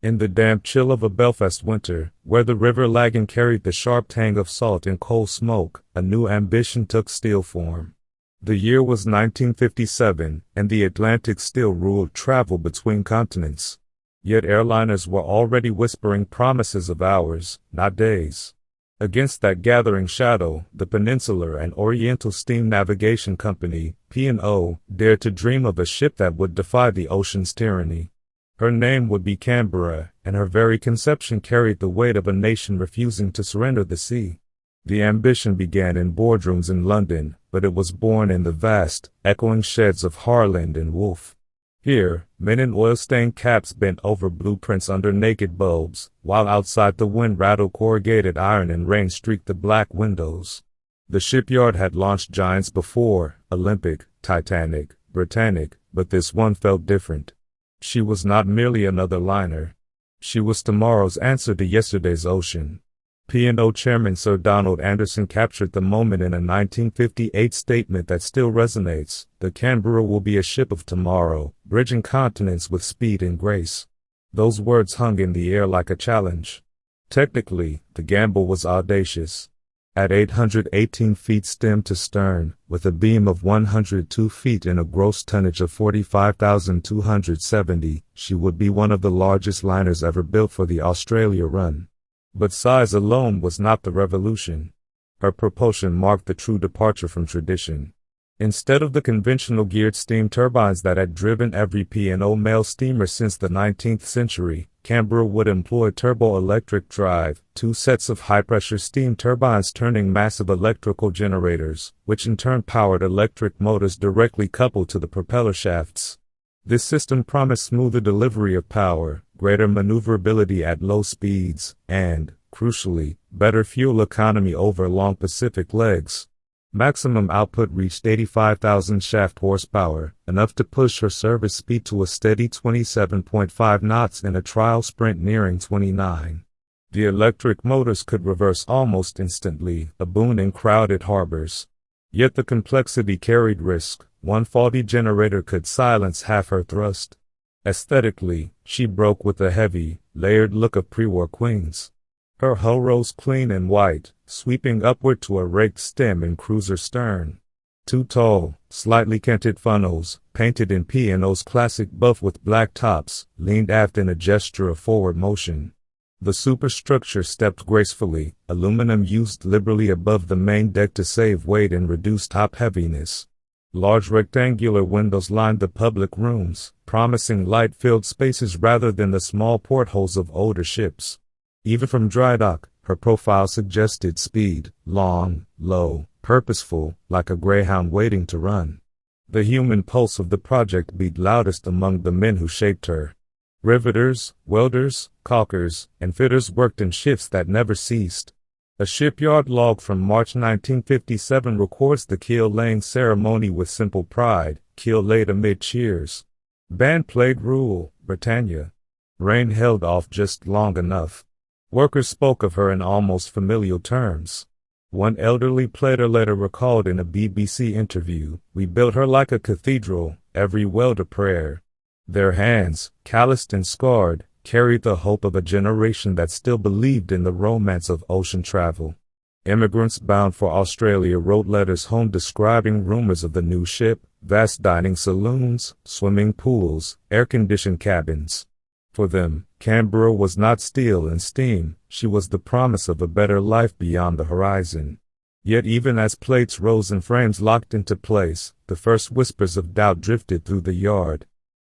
In the damp chill of a Belfast winter, where the river lagan carried the sharp tang of salt and coal smoke, a new ambition took steel form. The year was 1957, and the Atlantic still ruled travel between continents. Yet airliners were already whispering promises of hours, not days. Against that gathering shadow, the Peninsular and Oriental Steam Navigation Company, P&O, dared to dream of a ship that would defy the ocean's tyranny. Her name would be Canberra, and her very conception carried the weight of a nation refusing to surrender the sea. The ambition began in boardrooms in London, but it was born in the vast, echoing sheds of Harland and Wolff. Here, men in oil-stained caps bent over blueprints under naked bulbs, while outside the wind rattled corrugated iron and rain streaked the black windows. The shipyard had launched giants before, Olympic, Titanic, Britannic, but this one felt different. She was not merely another liner. She was tomorrow's answer to yesterday's ocean. P&O Chairman Sir Donald Anderson captured the moment in a 1958 statement that still resonates. The Canberra will be a ship of tomorrow, bridging continents with speed and grace. Those words hung in the air like a challenge. Technically, the gamble was audacious. At 818 feet stem to stern, with a beam of 102 feet and a gross tonnage of 45,270, she would be one of the largest liners ever built for the Australia run. But size alone was not the revolution. Her propulsion marked the true departure from tradition. Instead of the conventional geared steam turbines that had driven every P&O mail steamer since the 19th century, Canberra would employ turbo-electric drive, two sets of high-pressure steam turbines turning massive electrical generators, which in turn powered electric motors directly coupled to the propeller shafts. This system promised smoother delivery of power, greater maneuverability at low speeds, and, crucially, better fuel economy over long Pacific legs. Maximum output reached 85,000 shaft horsepower, enough to push her service speed to a steady 27.5 knots in a trial sprint nearing 29. The electric motors could reverse almost instantly, a boon in crowded harbors. Yet the complexity carried risk. One faulty generator could silence half her thrust. Aesthetically, she broke with the heavy, layered look of pre-war queens. Her hull rose clean and white, sweeping upward to a raked stem and cruiser stern. Two tall, slightly canted funnels, painted in P&O's classic buff with black tops, leaned aft in a gesture of forward motion. The superstructure stepped gracefully, aluminum used liberally above the main deck to save weight and reduce top heaviness. Large rectangular windows lined the public rooms, promising light-filled spaces rather than the small portholes of older ships. Even from dry dock, her profile suggested speed, long, low, purposeful, like a greyhound waiting to run. The human pulse of the project beat loudest among the men who shaped her. Riveters, welders, caulkers, and fitters worked in shifts that never ceased. A shipyard log from March 1957 records the keel laying ceremony with simple pride, keel laid amid cheers. Band played Rule, Britannia. Rain held off just long enough. Workers spoke of her in almost familial terms. One elderly plater later recalled in a BBC interview, "We built her like a cathedral, every weld a prayer." Their hands, calloused and scarred, carried the hope of a generation that still believed in the romance of ocean travel. Immigrants bound for Australia wrote letters home describing rumors of the new ship, vast dining saloons, swimming pools, air-conditioned cabins. For them, Canberra was not steel and steam, she was the promise of a better life beyond the horizon. Yet even as plates rose and frames locked into place, the first whispers of doubt drifted through the yard.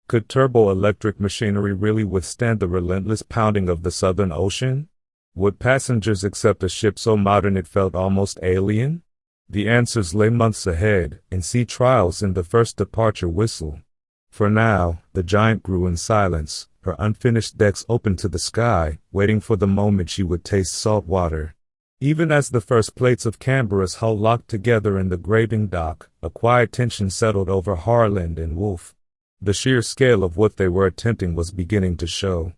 Could turbo-electric machinery really withstand the relentless pounding of the Southern Ocean? Would passengers accept a ship so modern it felt almost alien? The answers lay months ahead, in sea trials and the first departure whistle. For now, the giant grew in silence, her unfinished decks open to the sky, waiting for the moment she would taste salt water. Even as the first plates of Canberra's hull locked together in the graving dock, a quiet tension settled over Harland and Wolff. The sheer scale of what they were attempting was beginning to show.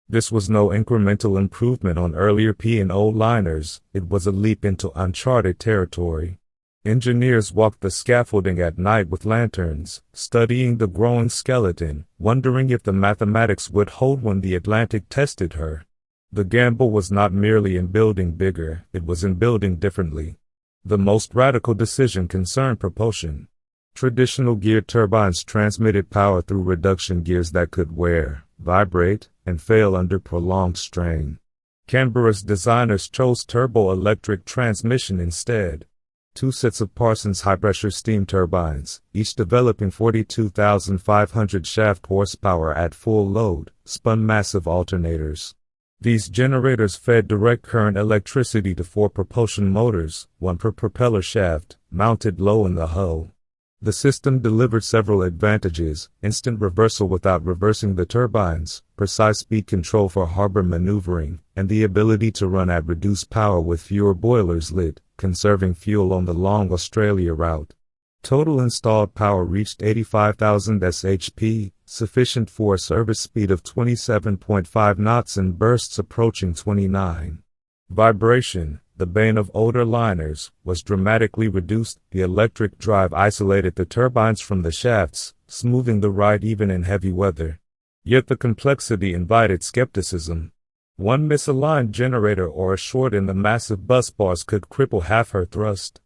This was no incremental improvement on earlier P&O liners, it was a leap into uncharted territory. Engineers walked the scaffolding at night with lanterns, studying the growing skeleton, wondering if the mathematics would hold when the Atlantic tested her. The gamble was not merely in building bigger, it was in building differently. The most radical decision concerned propulsion. Traditional geared turbines transmitted power through reduction gears that could wear, vibrate, and fail under prolonged strain. Canberra's designers chose turbo-electric transmission instead. 2 sets of Parsons high-pressure steam turbines, each developing 42,500 shaft horsepower at full load, spun massive alternators. These generators fed direct current electricity to 4 propulsion motors, 1 per propeller shaft, mounted low in the hull. The system delivered several advantages: instant reversal without reversing the turbines, precise speed control for harbor maneuvering, and the ability to run at reduced power with fewer boilers lit, conserving fuel on the long Australia route. Total installed power reached 85,000 shp, sufficient for a service speed of 27.5 knots and bursts approaching 29. Vibration, the bane of older liners, was dramatically reduced. The electric drive isolated the turbines from the shafts, smoothing the ride even in heavy weather. Yet the complexity invited skepticism. One misaligned generator or a short in the massive busbars could cripple half her thrust.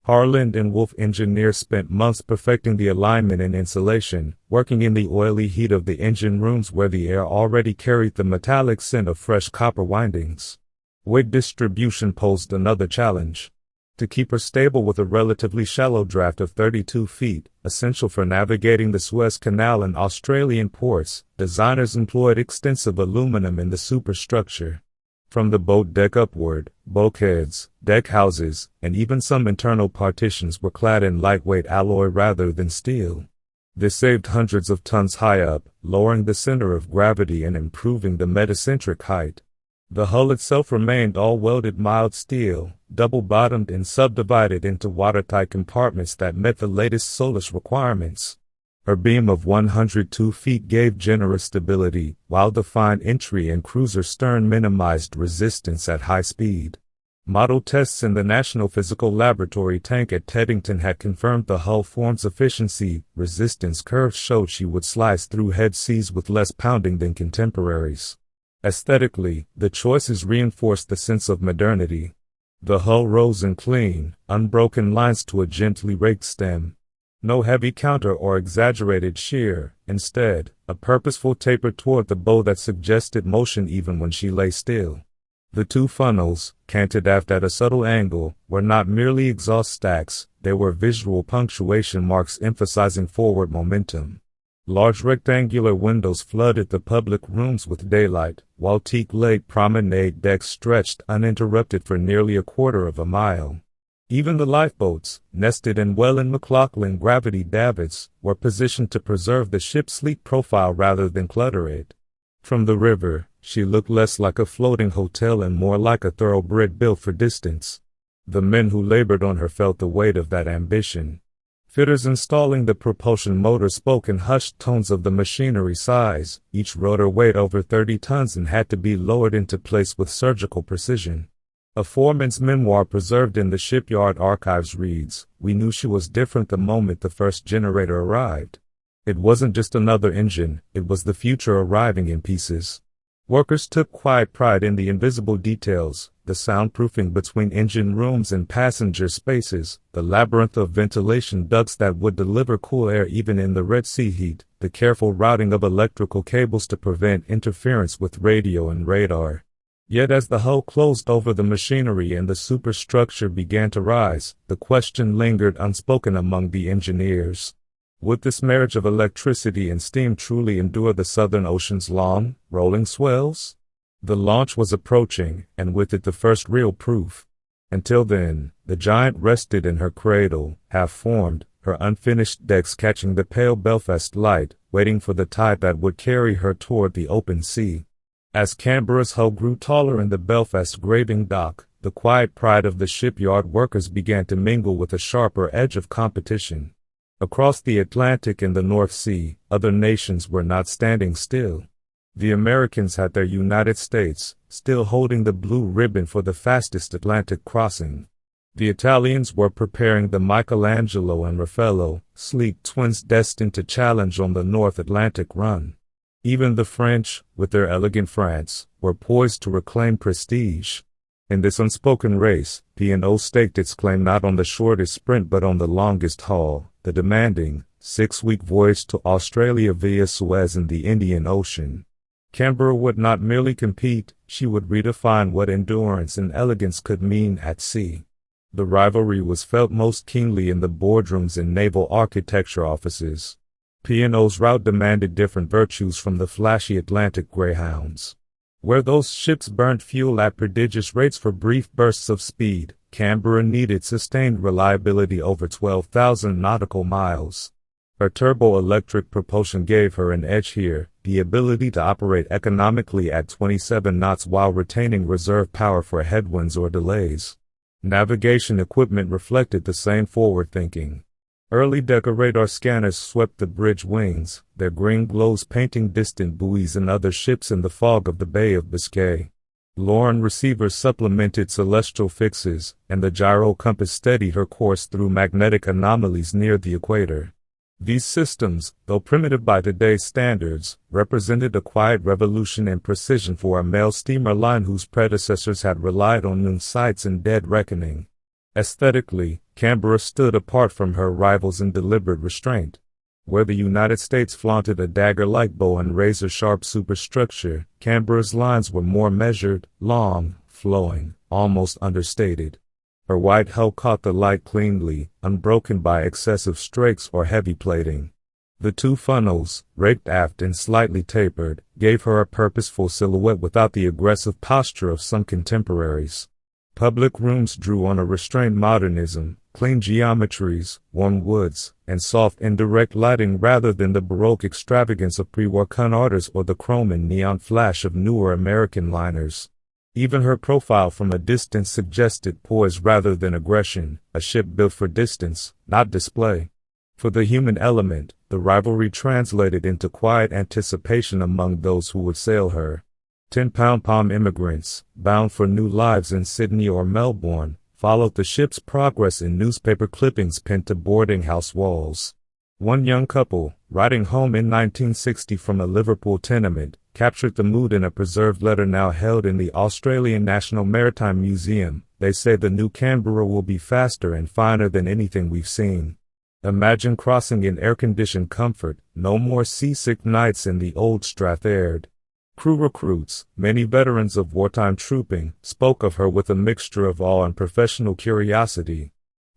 Harland and Wolff engineers spent months perfecting the alignment and insulation, working in the oily heat of the engine rooms where the air already carried the metallic scent of fresh copper windings. Weight distribution posed another challenge. To keep her stable with a relatively shallow draft of 32 feet, essential for navigating the Suez Canal and Australian ports, designers employed extensive aluminum in the superstructure. From the boat deck upward, bulkheads, deck houses, and even some internal partitions were clad in lightweight alloy rather than steel. This saved hundreds of tons high up, lowering the center of gravity and improving the metacentric height. The hull itself remained all welded mild steel, double-bottomed and subdivided into watertight compartments that met the latest SOLAS requirements. Her beam of 102 feet gave generous stability, while the fine entry and cruiser stern minimized resistance at high speed. Model tests in the National Physical Laboratory tank at Teddington had confirmed the hull form's efficiency. Resistance curves showed she would slice through head seas with less pounding than contemporaries. Aesthetically, the choices reinforced the sense of modernity. The hull rose in clean, unbroken lines to a gently raked stem. No heavy counter or exaggerated shear, instead, a purposeful taper toward the bow that suggested motion even when she lay still. The 2 funnels, canted aft at a subtle angle, were not merely exhaust stacks, they were visual punctuation marks emphasizing forward momentum. Large rectangular windows flooded the public rooms with daylight, while teak-laid promenade decks stretched uninterrupted for nearly a quarter of a mile. Even the lifeboats, nested in Welland McLaughlin gravity davits, were positioned to preserve the ship's sleek profile rather than clutter it. From the river, she looked less like a floating hotel and more like a thoroughbred built for distance. The men who labored on her felt the weight of that ambition. Fitters installing the propulsion motor spoke in hushed tones of the machinery size. Each rotor weighed over 30 tons and had to be lowered into place with surgical precision. A foreman's memoir preserved in the shipyard archives reads, "We knew she was different the moment the first generator arrived. It wasn't just another engine, it was the future arriving in pieces." Workers took quiet pride in the invisible details, the soundproofing between engine rooms and passenger spaces, the labyrinth of ventilation ducts that would deliver cool air even in the Red Sea heat, the careful routing of electrical cables to prevent interference with radio and radar. Yet as the hull closed over the machinery and the superstructure began to rise, the question lingered unspoken among the engineers. Would this marriage of electricity and steam truly endure the Southern Ocean's long, rolling swells? The launch was approaching, and with it the first real proof. Until then, the giant rested in her cradle, half-formed, her unfinished decks catching the pale Belfast light, waiting for the tide that would carry her toward the open sea. As Canberra's hull grew taller in the Belfast graving dock, the quiet pride of the shipyard workers began to mingle with a sharper edge of competition. Across the Atlantic and the North Sea, other nations were not standing still. The Americans had their United States, still holding the blue ribbon for the fastest Atlantic crossing. The Italians were preparing the Michelangelo and Raffaello, sleek twins destined to challenge on the North Atlantic run. Even the French, with their elegant France, were poised to reclaim prestige. In this unspoken race, P&O staked its claim not on the shortest sprint but on the longest haul, the demanding, 6-week voyage to Australia via Suez and the Indian Ocean. Canberra would not merely compete, she would redefine what endurance and elegance could mean at sea. The rivalry was felt most keenly in the boardrooms and naval architecture offices. P&O's route demanded different virtues from the flashy Atlantic Greyhounds. Where those ships burned fuel at prodigious rates for brief bursts of speed, Canberra needed sustained reliability over 12,000 nautical miles. Her turbo-electric propulsion gave her an edge here, the ability to operate economically at 27 knots while retaining reserve power for headwinds or delays. Navigation equipment reflected the same forward thinking. Early Decker radar scanners swept the bridge wings, their green glows painting distant buoys and other ships in the fog of the Bay of Biscay. Lauren receivers supplemented celestial fixes, and the gyro compass steadied her course through magnetic anomalies near the equator. These systems, though primitive by today's standards, represented a quiet revolution in precision for a mail steamer line whose predecessors had relied on noon sights and dead reckoning. Aesthetically, Canberra stood apart from her rivals in deliberate restraint. Where the United States flaunted a dagger-like bow and razor-sharp superstructure, Canberra's lines were more measured, long, flowing, almost understated. Her white hull caught the light cleanly, unbroken by excessive strakes or heavy plating. The two funnels, raked aft and slightly tapered, gave her a purposeful silhouette without the aggressive posture of some contemporaries. Public rooms drew on a restrained modernism, clean geometries, warm woods, and soft indirect lighting rather than the Baroque extravagance of pre-war Cunarders or the chrome and neon flash of newer American liners. Even her profile from a distance suggested poise rather than aggression, a ship built for distance, not display. For the human element, the rivalry translated into quiet anticipation among those who would sail her. 10-pound palm immigrants, bound for new lives in Sydney or Melbourne, followed the ship's progress in newspaper clippings pinned to boarding house walls. One young couple, riding home in 1960 from a Liverpool tenement, captured the mood in a preserved letter now held in the Australian National Maritime Museum. They say the new Canberra will be faster and finer than anything we've seen. Imagine crossing in air-conditioned comfort, no more seasick nights in the old Strathaired. Crew recruits, many veterans of wartime trooping, spoke of her with a mixture of awe and professional curiosity.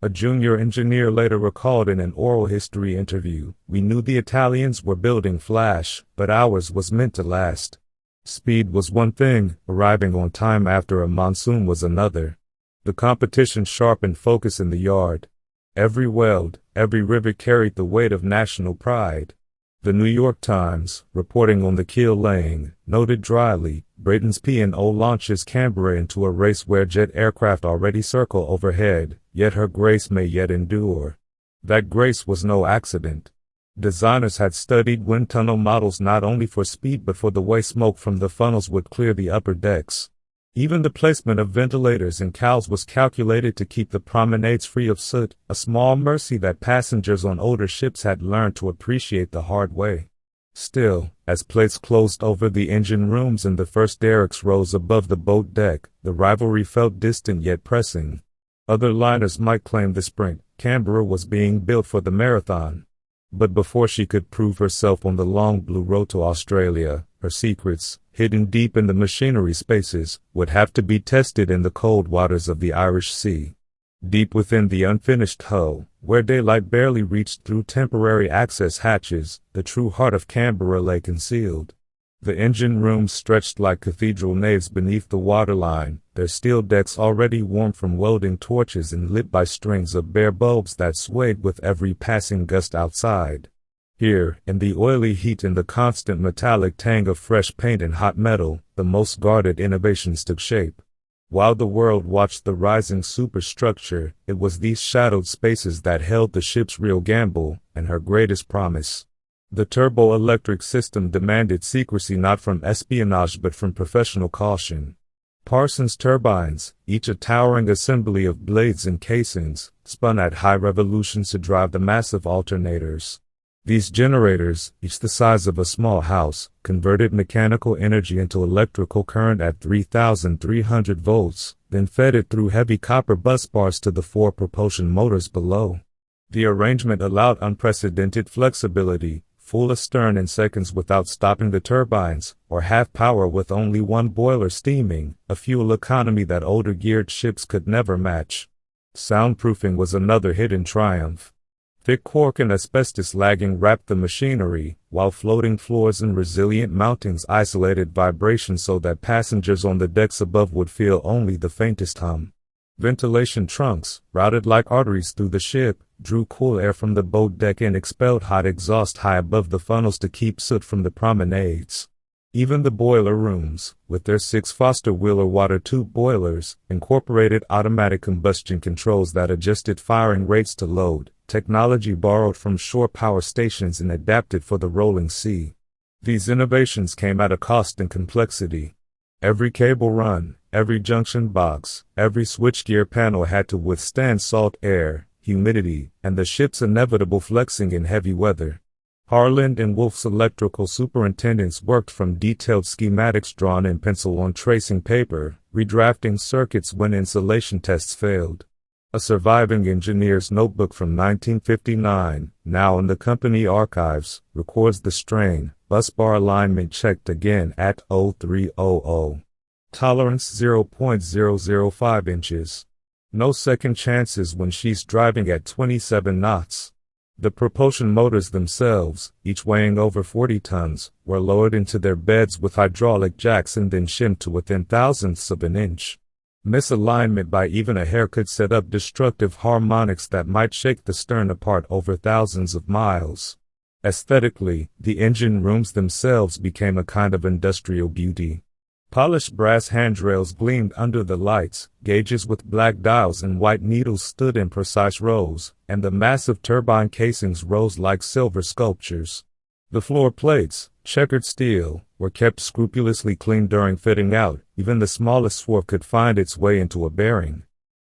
A junior engineer later recalled in an oral history interview, "We knew the Italians were building flash, but ours was meant to last." Speed was one thing, arriving on time after a monsoon was another. The competition sharpened focus in the yard. Every weld, every rivet carried the weight of national pride. The New York Times, reporting on the keel laying, noted dryly, Britain's P&O launches Canberra into a race where jet aircraft already circle overhead, yet her grace may yet endure. That grace was no accident. Designers had studied wind tunnel models not only for speed but for the way smoke from the funnels would clear the upper decks. Even the placement of ventilators and cowls was calculated to keep the promenades free of soot, a small mercy that passengers on older ships had learned to appreciate the hard way. Still, as plates closed over the engine rooms and the first derricks rose above the boat deck, the rivalry felt distant yet pressing. Other liners might claim the sprint, Canberra was being built for the marathon. But before she could prove herself on the long blue road to Australia, her secrets, hidden deep in the machinery spaces, would have to be tested in the cold waters of the Irish Sea. Deep within the unfinished hull, where daylight barely reached through temporary access hatches, the true heart of Canberra lay concealed. The engine rooms stretched like cathedral naves beneath the waterline, their steel decks already warm from welding torches and lit by strings of bare bulbs that swayed with every passing gust outside. Here, in the oily heat and the constant metallic tang of fresh paint and hot metal, the most guarded innovations took shape. While the world watched the rising superstructure, it was these shadowed spaces that held the ship's real gamble and her greatest promise. The turbo-electric system demanded secrecy not from espionage but from professional caution. Parsons turbines, each a towering assembly of blades and casings, spun at high revolutions to drive the massive alternators. These generators, each the size of a small house, converted mechanical energy into electrical current at 3,300 volts, then fed it through heavy copper bus bars to the four propulsion motors below. The arrangement allowed unprecedented flexibility, full astern in seconds without stopping the turbines, or half power with only one boiler steaming, a fuel economy that older geared ships could never match. Soundproofing was another hidden triumph. Thick cork and asbestos lagging wrapped the machinery, while floating floors and resilient mountings isolated vibration so that passengers on the decks above would feel only the faintest hum. Ventilation trunks, routed like arteries through the ship, drew cool air from the boat deck and expelled hot exhaust high above the funnels to keep soot from the promenades. Even the boiler rooms, with their 6 Foster Wheeler water tube boilers, incorporated automatic combustion controls that adjusted firing rates to load, technology borrowed from shore power stations and adapted for the rolling sea. These innovations came at a cost and complexity. Every cable run, every junction box, every switchgear panel had to withstand salt air, humidity, and the ship's inevitable flexing in heavy weather. Harland and Wolff's electrical superintendents worked from detailed schematics drawn in pencil on tracing paper, redrafting circuits when insulation tests failed. A surviving engineer's notebook from 1959, now in the company archives, records the strain, busbar alignment checked again at 0300. Tolerance 0.005 inches. No second chances when she's driving at 27 knots. The propulsion motors themselves, each weighing over 40 tons, were lowered into their beds with hydraulic jacks and then shimmed to within thousandths of an inch. Misalignment by even a hair could set up destructive harmonics that might shake the stern apart over thousands of miles. Aesthetically, the engine rooms themselves became a kind of industrial beauty. Polished brass handrails gleamed under the lights, gauges with black dials and white needles stood in precise rows, and the massive turbine casings rose like silver sculptures. The floor plates, checkered steel, were kept scrupulously clean during fitting out. Even the smallest swerve could find its way into a bearing.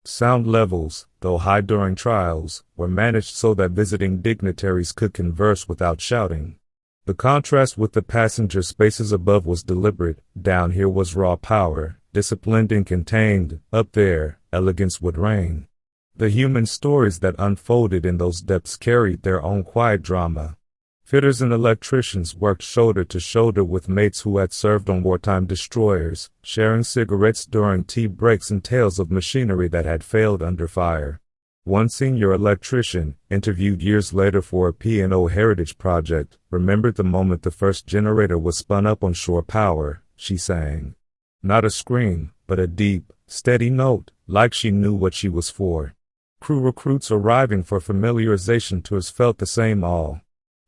Sound levels, though high during trials, were managed so that visiting dignitaries could converse without shouting. The contrast with the passenger spaces above was deliberate. Down here was raw power, disciplined and contained. Up there, elegance would reign. The human stories that unfolded in those depths carried their own quiet drama. Fitters and electricians worked shoulder to shoulder with mates who had served on wartime destroyers, sharing cigarettes during tea breaks and tales of machinery that had failed under fire. One senior electrician, interviewed years later for a P&O heritage project, remembered the moment the first generator was spun up on shore power. She sang. Not a scream, but a deep, steady note, like she knew what she was for. Crew recruits arriving for familiarization tours felt the same awe.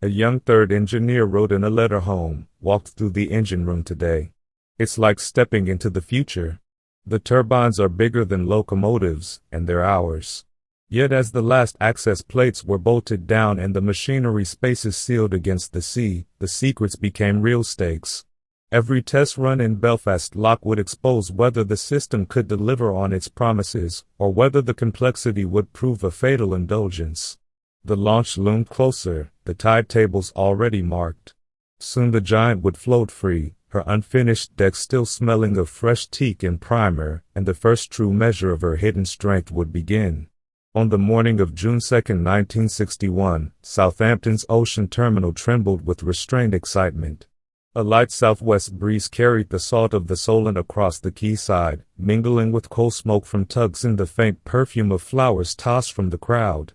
A young third engineer wrote in a letter home, walked through the engine room today. It's like stepping into the future. The turbines are bigger than locomotives, and they're ours. Yet as the last access plates were bolted down and the machinery spaces sealed against the sea, the secrets became real stakes. Every test run in Belfast Lock would expose whether the system could deliver on its promises, or whether the complexity would prove a fatal indulgence. The launch loomed closer, the tide tables already marked. Soon the giant would float free, her unfinished deck still smelling of fresh teak and primer, and the first true measure of her hidden strength would begin. On the morning of June 2, 1961, Southampton's ocean terminal trembled with restrained excitement. A light southwest breeze carried the salt of the Solent across the quayside, mingling with coal smoke from tugs and the faint perfume of flowers tossed from the crowd.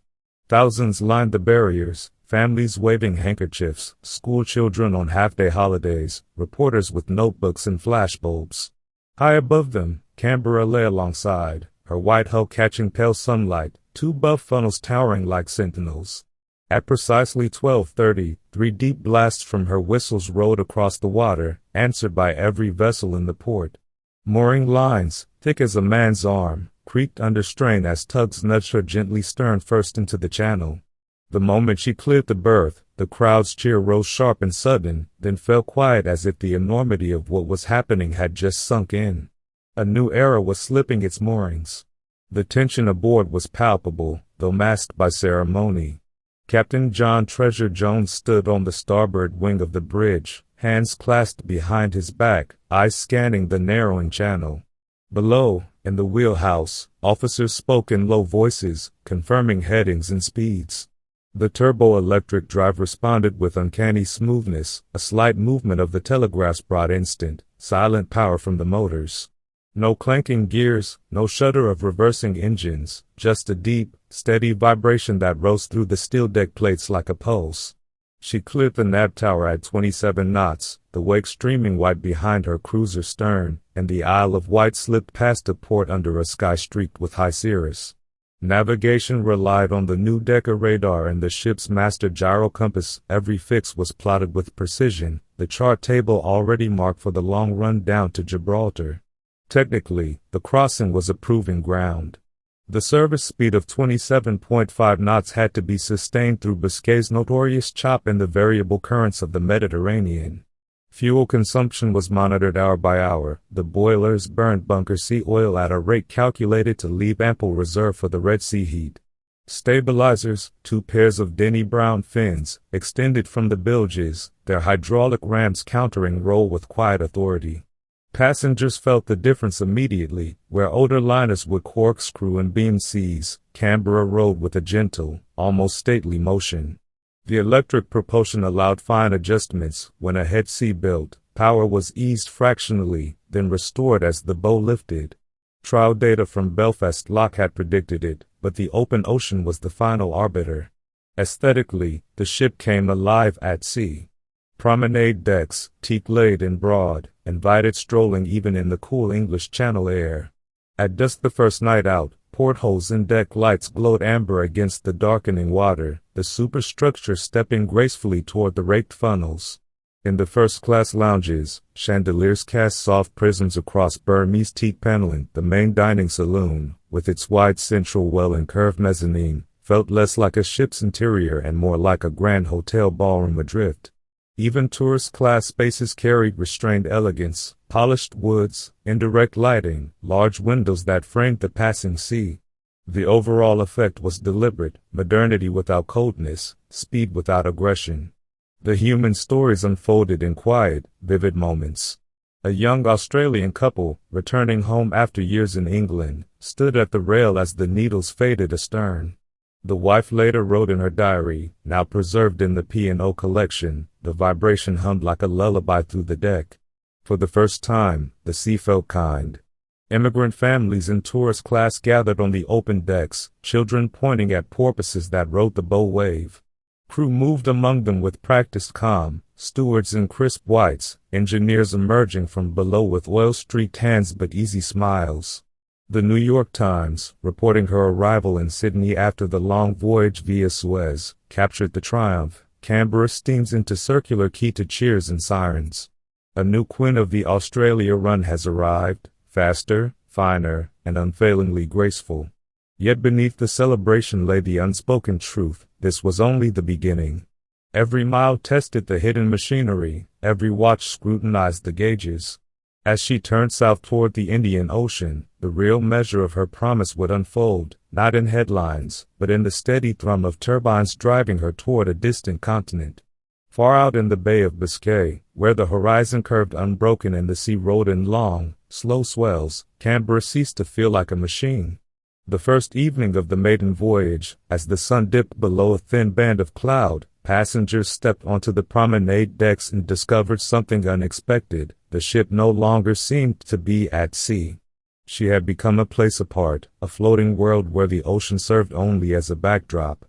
Thousands lined the barriers, families waving handkerchiefs, school children on half-day holidays, reporters with notebooks and flashbulbs. High above them, Canberra lay alongside, her white hull catching pale sunlight, 2 buff funnels towering like sentinels. At precisely 12:30, 3 deep blasts from her whistles rolled across the water, answered by every vessel in the port. Mooring lines, thick as a man's arm, creaked under strain as tugs nudged her gently stern first into the channel. The moment she cleared the berth, the crowd's cheer rose sharp and sudden, then fell quiet as if the enormity of what was happening had just sunk in. A new era was slipping its moorings. The tension aboard was palpable, though masked by ceremony. Captain John Treasure Jones stood on the starboard wing of the bridge, hands clasped behind his back, eyes scanning the narrowing channel. Below, in the wheelhouse, officers spoke in low voices, confirming headings and speeds. The turbo-electric drive responded with uncanny smoothness. A slight movement of the telegraphs brought instant, silent power from the motors. No clanking gears, no shudder of reversing engines, just a deep, steady vibration that rose through the steel deck plates like a pulse. She cleared the nav tower at 27 knots, the wake streaming white behind her cruiser stern, and the Isle of Wight slipped past a port under a sky streaked with high cirrus. Navigation relied on the new Decker radar and the ship's master gyro compass. Every fix was plotted with precision, the chart table already marked for the long run down to Gibraltar. Technically, the crossing was a proving ground. The service speed of 27.5 knots had to be sustained through Biscay's notorious chop in the variable currents of the Mediterranean. Fuel consumption was monitored hour by hour. The boilers burned bunker sea oil at a rate calculated to leave ample reserve for the Red Sea heat. Stabilizers, 2 pairs of Denny Brown fins, extended from the bilges, their hydraulic rams countering roll with quiet authority. Passengers felt the difference immediately. Where older liners would corkscrew and beam seas, Canberra rode with a gentle, almost stately motion. The electric propulsion allowed fine adjustments. When a head sea built, power was eased fractionally, then restored as the bow lifted. Trial data from Belfast Lock had predicted it, but the open ocean was the final arbiter. Aesthetically, the ship came alive at sea. Promenade decks, teak-laid and broad, invited strolling even in the cool English Channel air. At dusk the first night out, portholes and deck lights glowed amber against the darkening water, the superstructure stepping gracefully toward the raked funnels. In the first-class lounges, chandeliers cast soft prisms across Burmese teak paneling. The main dining saloon, with its wide central well and curved mezzanine, felt less like a ship's interior and more like a grand hotel ballroom adrift. Even tourist-class spaces carried restrained elegance, polished woods, indirect lighting, large windows that framed the passing sea. The overall effect was deliberate, modernity without coldness, speed without aggression. The human stories unfolded in quiet, vivid moments. A young Australian couple, returning home after years in England, stood at the rail as the needles faded astern. The wife later wrote in her diary, now preserved in the P&O collection, the vibration hummed like a lullaby through the deck. For the first time, the sea felt kind. Immigrant families in tourist class gathered on the open decks, children pointing at porpoises that rode the bow wave. Crew moved among them with practiced calm, stewards in crisp whites, engineers emerging from below with oil-streaked hands but easy smiles. The New York Times, reporting her arrival in Sydney after the long voyage via Suez, captured the triumph. Canberra steams into Circular Quay to cheers and sirens. A new queen of the Australia run has arrived, faster, finer, and unfailingly graceful. Yet beneath the celebration lay the unspoken truth: this was only the beginning. Every mile tested the hidden machinery, every watch scrutinized the gauges. As she turned south toward the Indian Ocean, the real measure of her promise would unfold, not in headlines, but in the steady thrum of turbines driving her toward a distant continent. Far out in the Bay of Biscay, where the horizon curved unbroken and the sea rolled in long, slow swells, Canberra ceased to feel like a machine. The first evening of the maiden voyage, as the sun dipped below a thin band of cloud, passengers stepped onto the promenade decks and discovered something unexpected. The ship no longer seemed to be at sea. She had become a place apart, a floating world where the ocean served only as a backdrop.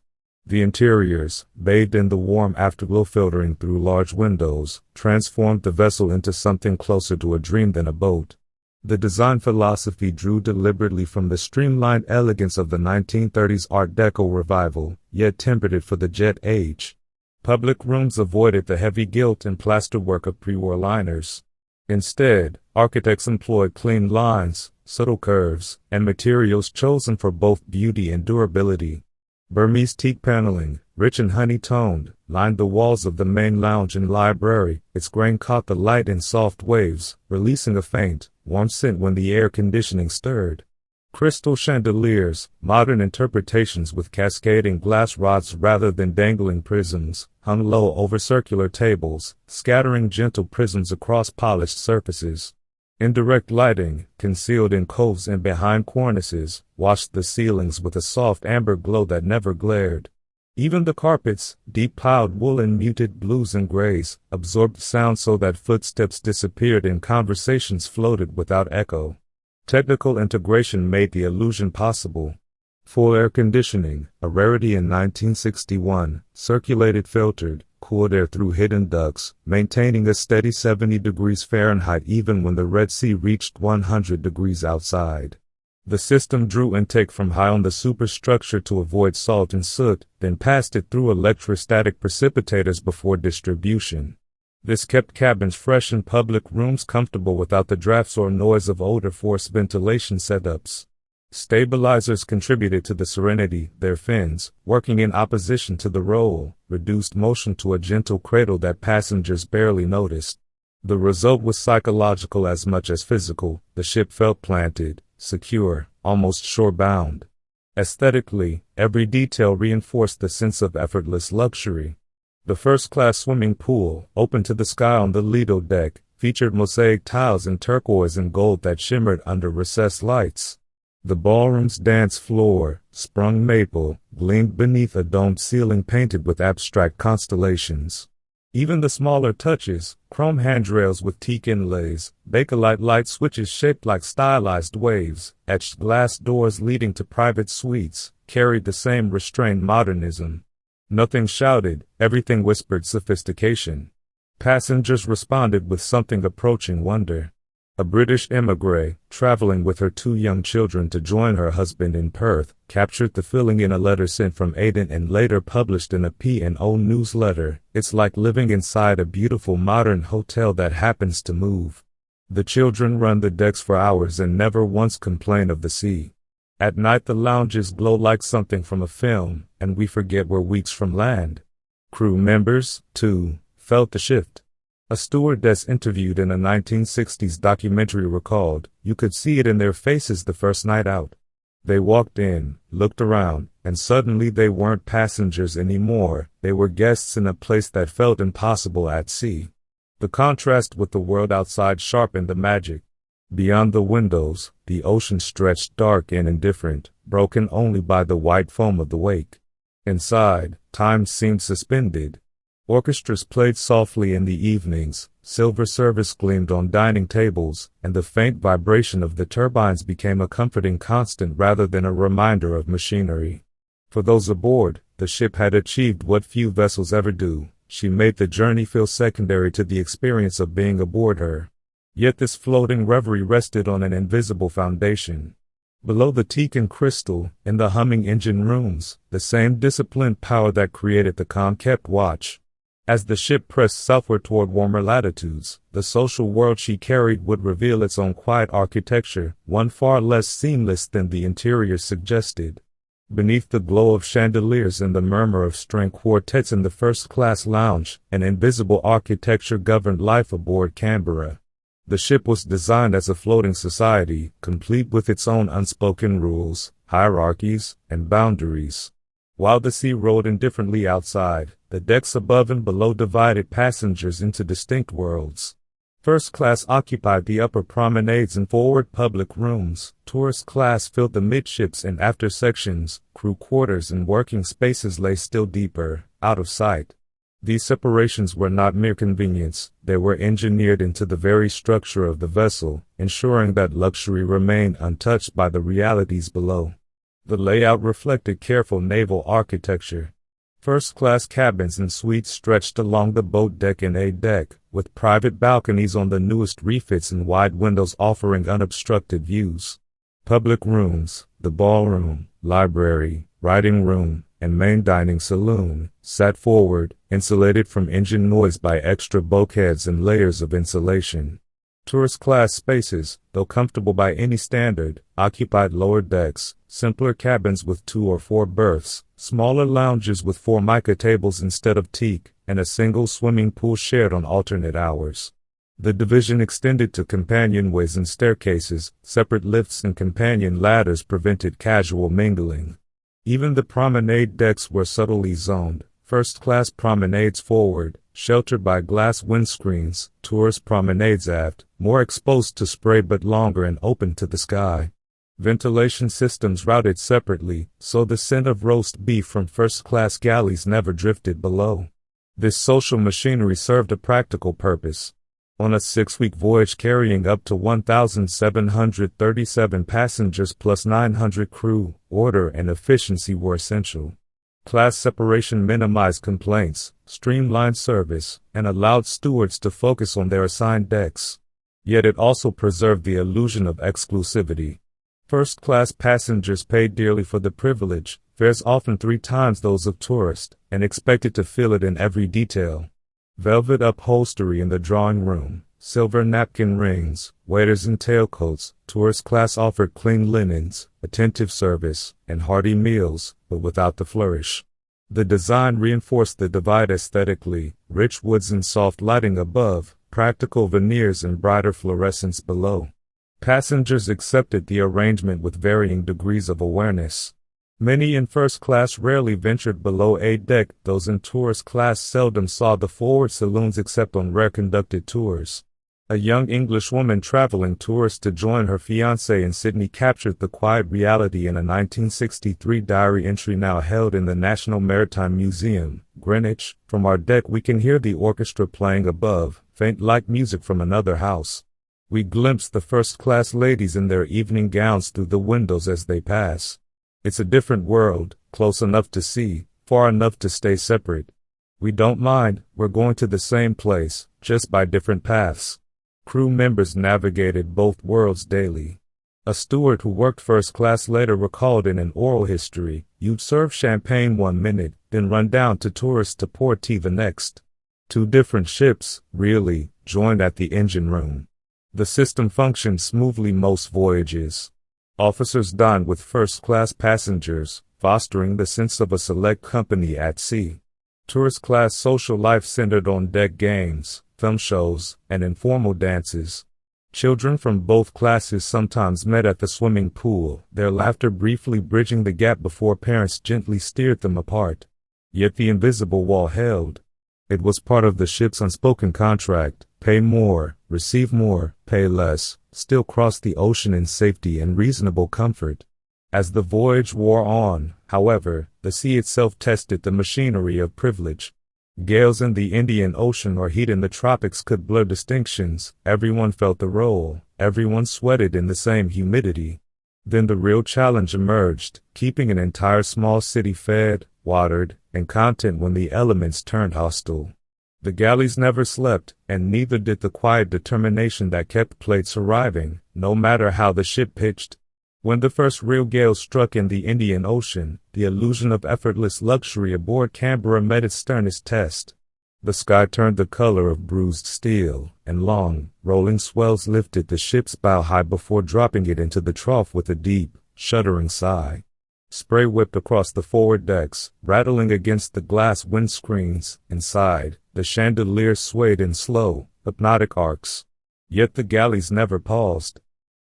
The interiors, bathed in the warm afterglow filtering through large windows, transformed the vessel into something closer to a dream than a boat. The design philosophy drew deliberately from the streamlined elegance of the 1930s Art Deco revival, yet tempered it for the jet age. Public rooms avoided the heavy gilt and plasterwork of pre-war liners. Instead, architects employed clean lines, subtle curves, and materials chosen for both beauty and durability. Burmese teak paneling, rich and honey-toned, lined the walls of the main lounge and library. Its grain caught the light in soft waves, releasing a faint, warm scent when the air conditioning stirred. Crystal chandeliers, modern interpretations with cascading glass rods rather than dangling prisms, hung low over circular tables, scattering gentle prisms across polished surfaces. Indirect lighting, concealed in coves and behind cornices, washed the ceilings with a soft amber glow that never glared. Even the carpets, deep piled wool in muted blues and grays, absorbed sound so that footsteps disappeared and conversations floated without echo. Technical integration made the illusion possible. Full air conditioning, a rarity in 1961, circulated filtered, cooled air through hidden ducts, maintaining a steady 70 degrees Fahrenheit even when the Red Sea reached 100 degrees outside. The system drew intake from high on the superstructure to avoid salt and soot, then passed it through electrostatic precipitators before distribution. This kept cabins fresh and public rooms comfortable without the drafts or noise of older forced ventilation setups. Stabilizers contributed to the serenity. Their fins, working in opposition to the roll, reduced motion to a gentle cradle that passengers barely noticed. The result was psychological as much as physical. The ship felt planted, secure, almost shore-bound. Aesthetically, every detail reinforced the sense of effortless luxury. The first-class swimming pool, open to the sky on the Lido deck, featured mosaic tiles in turquoise and gold that shimmered under recessed lights. The ballroom's dance floor, sprung maple, gleamed beneath a domed ceiling painted with abstract constellations. Even the smaller touches, chrome handrails with teak inlays, Bakelite light switches shaped like stylized waves, etched glass doors leading to private suites, carried the same restrained modernism. Nothing shouted, everything whispered sophistication. Passengers responded with something approaching wonder. A British émigré, traveling with her 2 young children to join her husband in Perth, captured the feeling in a letter sent from Aden and later published in a P&O newsletter. It's like living inside a beautiful modern hotel that happens to move. The children run the decks for hours and never once complain of the sea. At night the lounges glow like something from a film, and we forget we're weeks from land. Crew members, too, felt the shift. A stewardess interviewed in a 1960s documentary recalled, you could see it in their faces the first night out. They walked in, looked around, and suddenly they weren't passengers anymore, they were guests in a place that felt impossible at sea. The contrast with the world outside sharpened the magic. Beyond the windows, the ocean stretched dark and indifferent, broken only by the white foam of the wake. Inside, time seemed suspended. Orchestras played softly in the evenings, silver service gleamed on dining tables, and the faint vibration of the turbines became a comforting constant rather than a reminder of machinery. For those aboard, the ship had achieved what few vessels ever do. She made the journey feel secondary to the experience of being aboard her. Yet this floating reverie rested on an invisible foundation. Below the teak and crystal, in the humming engine rooms, the same disciplined power that created the calm kept watch. As the ship pressed southward toward warmer latitudes, the social world she carried would reveal its own quiet architecture, one far less seamless than the interior suggested. Beneath the glow of chandeliers and the murmur of string quartets in the first-class lounge, an invisible architecture governed life aboard Canberra. The ship was designed as a floating society, complete with its own unspoken rules, hierarchies, and boundaries. While the sea rolled indifferently outside, the decks above and below divided passengers into distinct worlds. First class occupied the upper promenades and forward public rooms, tourist class filled the midships and after sections, crew quarters and working spaces lay still deeper, out of sight. These separations were not mere convenience, they were engineered into the very structure of the vessel, ensuring that luxury remained untouched by the realities below. The layout reflected careful naval architecture. First-class cabins and suites stretched along the boat deck and A deck, with private balconies on the newest refits and wide windows offering unobstructed views. Public rooms, the ballroom, library, writing room, and main dining saloon, sat forward, insulated from engine noise by extra bulkheads and layers of insulation. Tourist-class spaces, though comfortable by any standard, occupied lower decks, simpler cabins with 2 or 4 berths, smaller lounges with formica tables instead of teak, and a single swimming pool shared on alternate hours. The division extended to companionways and staircases, separate lifts and companion ladders prevented casual mingling. Even the promenade decks were subtly zoned. First-class promenades forward, sheltered by glass windscreens, tourist promenades aft, more exposed to spray but longer and open to the sky. Ventilation systems routed separately, so the scent of roast beef from first-class galleys never drifted below. This social machinery served a practical purpose. On a 6-week voyage carrying up to 1,737 passengers plus 900 crew, order and efficiency were essential. Class separation minimized complaints, streamlined service, and allowed stewards to focus on their assigned decks. Yet it also preserved the illusion of exclusivity. First-class passengers paid dearly for the privilege, fares often 3 times those of tourists, and expected to feel it in every detail. Velvet upholstery in the drawing room, silver napkin rings, waiters in tailcoats, tourist class offered clean linens, attentive service, and hearty meals, but without the flourish. The design reinforced the divide aesthetically, rich woods and soft lighting above, practical veneers and brighter fluorescence below. Passengers accepted the arrangement with varying degrees of awareness. Many in first class rarely ventured below a deck, those in tourist class seldom saw the forward saloons except on rare conducted tours. A young English woman traveling tourist to join her fiancé in Sydney captured the quiet reality in a 1963 diary entry now held in the National Maritime Museum, Greenwich. From our deck we can hear the orchestra playing above, faint like music from another house. We glimpse the first-class ladies in their evening gowns through the windows as they pass. It's a different world, close enough to see, far enough to stay separate. We don't mind, we're going to the same place, just by different paths. Crew members navigated both worlds daily. A steward who worked first class later recalled in an oral history, "You'd serve champagne 1 minute, then run down to tourists to pour tea the next." 2 different ships, really, joined at the engine room. The system functioned smoothly most voyages. Officers dined with first-class passengers, fostering the sense of a select company at sea. Tourist-class social life centered on deck games, film shows, and informal dances. Children from both classes sometimes met at the swimming pool, their laughter briefly bridging the gap before parents gently steered them apart. Yet the invisible wall held. It was part of the ship's unspoken contract: pay more, receive more, pay less, still cross the ocean in safety and reasonable comfort. As the voyage wore on, however, the sea itself tested the machinery of privilege. Gales in the Indian Ocean or heat in the tropics could blur distinctions. Everyone felt the roll, everyone sweated in the same humidity. Then the real challenge emerged, keeping an entire small city fed, watered, and content when the elements turned hostile. The galleys never slept, and neither did the quiet determination that kept plates arriving, no matter how the ship pitched. When the first real gale struck in the Indian Ocean, the illusion of effortless luxury aboard Canberra met its sternest test. The sky turned the color of bruised steel, and long, rolling swells lifted the ship's bow high before dropping it into the trough with a deep, shuddering sigh. Spray whipped across the forward decks, rattling against the glass windscreens. Inside, the chandeliers swayed in slow, hypnotic arcs. Yet the galleys never paused.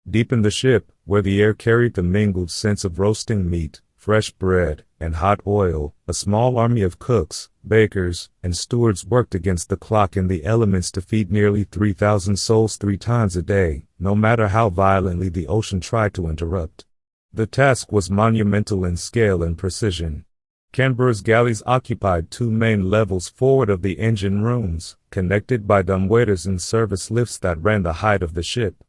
Deep in the ship, where the air carried the mingled scents of roasting meat, fresh bread, and hot oil, a small army of cooks, bakers, and stewards worked against the clock in the elements to feed nearly 3,000 souls 3 times a day, no matter how violently the ocean tried to interrupt. The task was monumental in scale and precision. Canberra's galleys occupied 2 main levels forward of the engine rooms, connected by dumbwaiters and service lifts that ran the height of the ship.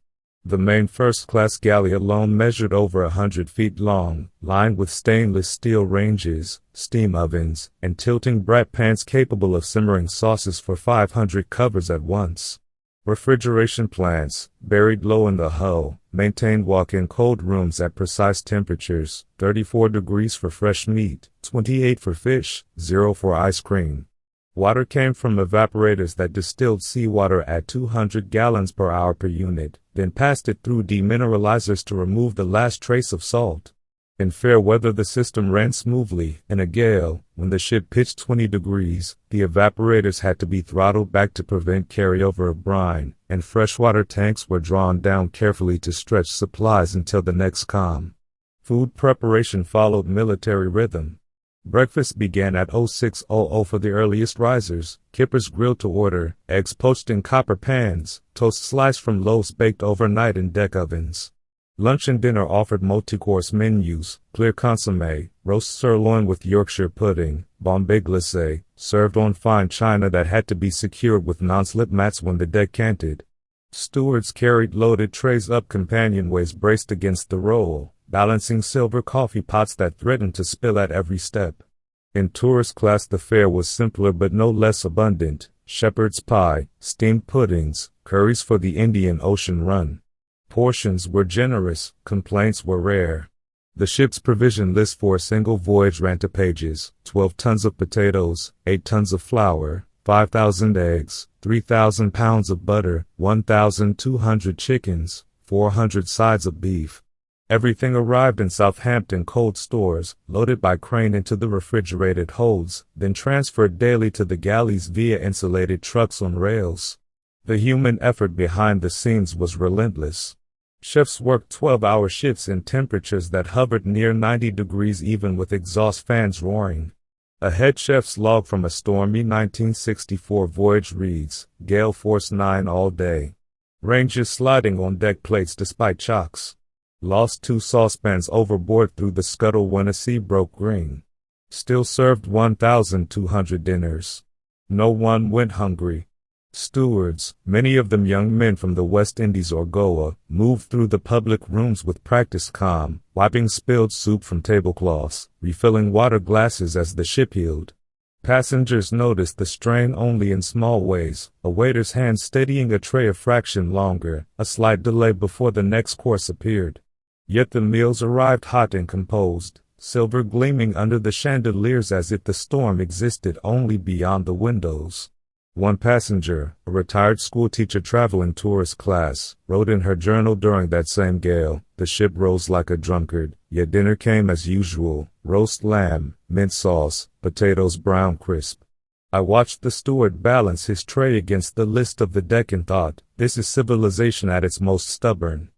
The main first-class galley alone measured over 100 feet long, lined with stainless steel ranges, steam ovens, and tilting brat pans capable of simmering sauces for 500 covers at once. Refrigeration plants, buried low in the hull, maintained walk-in cold rooms at precise temperatures, 34 degrees for fresh meat, 28 for fish, 0 for ice cream. Water came from evaporators that distilled seawater at 200 gallons per hour per unit, then passed it through demineralizers to remove the last trace of salt. In fair weather the system ran smoothly. In a gale, when the ship pitched 20 degrees, the evaporators had to be throttled back to prevent carryover of brine, and freshwater tanks were drawn down carefully to stretch supplies until the next calm. Food preparation followed military rhythm. Breakfast began at 0600 for the earliest risers, kippers grilled to order, eggs poached in copper pans, toast sliced from loaves baked overnight in deck ovens. Lunch and dinner offered multi-course menus, clear consommé, roast sirloin with Yorkshire pudding, Bombay glacé, served on fine china that had to be secured with non-slip mats when the deck canted. Stewards carried loaded trays up companionways braced against the roll, balancing silver coffee pots that threatened to spill at every step. In tourist class the fare was simpler but no less abundant: shepherd's pie, steamed puddings, curries for the Indian Ocean run. Portions were generous, complaints were rare. The ship's provision list for a single voyage ran to pages: 12 tons of potatoes, 8 tons of flour, 5,000 eggs, 3,000 pounds of butter, 1,200 chickens, 400 sides of beef. Everything arrived in Southampton cold stores, loaded by crane into the refrigerated holds, then transferred daily to the galleys via insulated trucks on rails. The human effort behind the scenes was relentless. Chefs worked 12-hour shifts in temperatures that hovered near 90 degrees even with exhaust fans roaring. A head chef's log from a stormy 1964 voyage reads, "Gale force 9 all day. Rangers sliding on deck plates despite chocks. Lost 2 saucepans overboard through the scuttle when a sea broke green. Still served 1,200 dinners. No one went hungry." Stewards, many of them young men from the West Indies or Goa, moved through the public rooms with practiced calm, wiping spilled soup from tablecloths, refilling water glasses as the ship heeled. Passengers noticed the strain only in small ways: a waiter's hand steadying a tray a fraction longer, a slight delay before the next course appeared. Yet the meals arrived hot and composed, silver gleaming under the chandeliers as if the storm existed only beyond the windows. One passenger, a retired schoolteacher traveling tourist class, wrote in her journal during that same gale, "The ship rose like a drunkard, yet dinner came as usual: roast lamb, mint sauce, potatoes brown crisp. I watched the steward balance his tray against the list of the deck and thought, this is civilization at its most stubborn.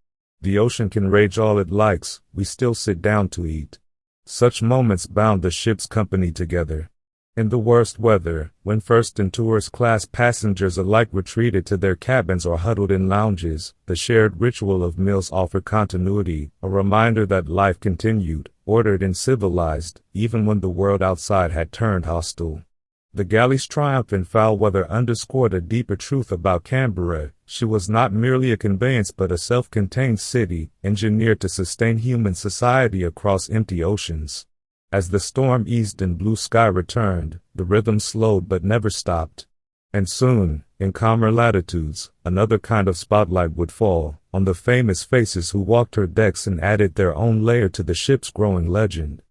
The ocean can rage all it likes, we still sit down to eat." Such moments bound the ship's company together. In the worst weather, when first and tourist class passengers alike retreated to their cabins or huddled in lounges, the shared ritual of meals offered continuity, a reminder that life continued, ordered and civilized, even when the world outside had turned hostile. The galley's triumph in foul weather underscored a deeper truth about Canberra: she was not merely a conveyance but a self-contained city, engineered to sustain human society across empty oceans. As the storm eased and blue sky returned, the rhythm slowed but never stopped. And soon, in calmer latitudes, another kind of spotlight would fall on the famous faces who walked her decks and added their own layer to the ship's growing legend.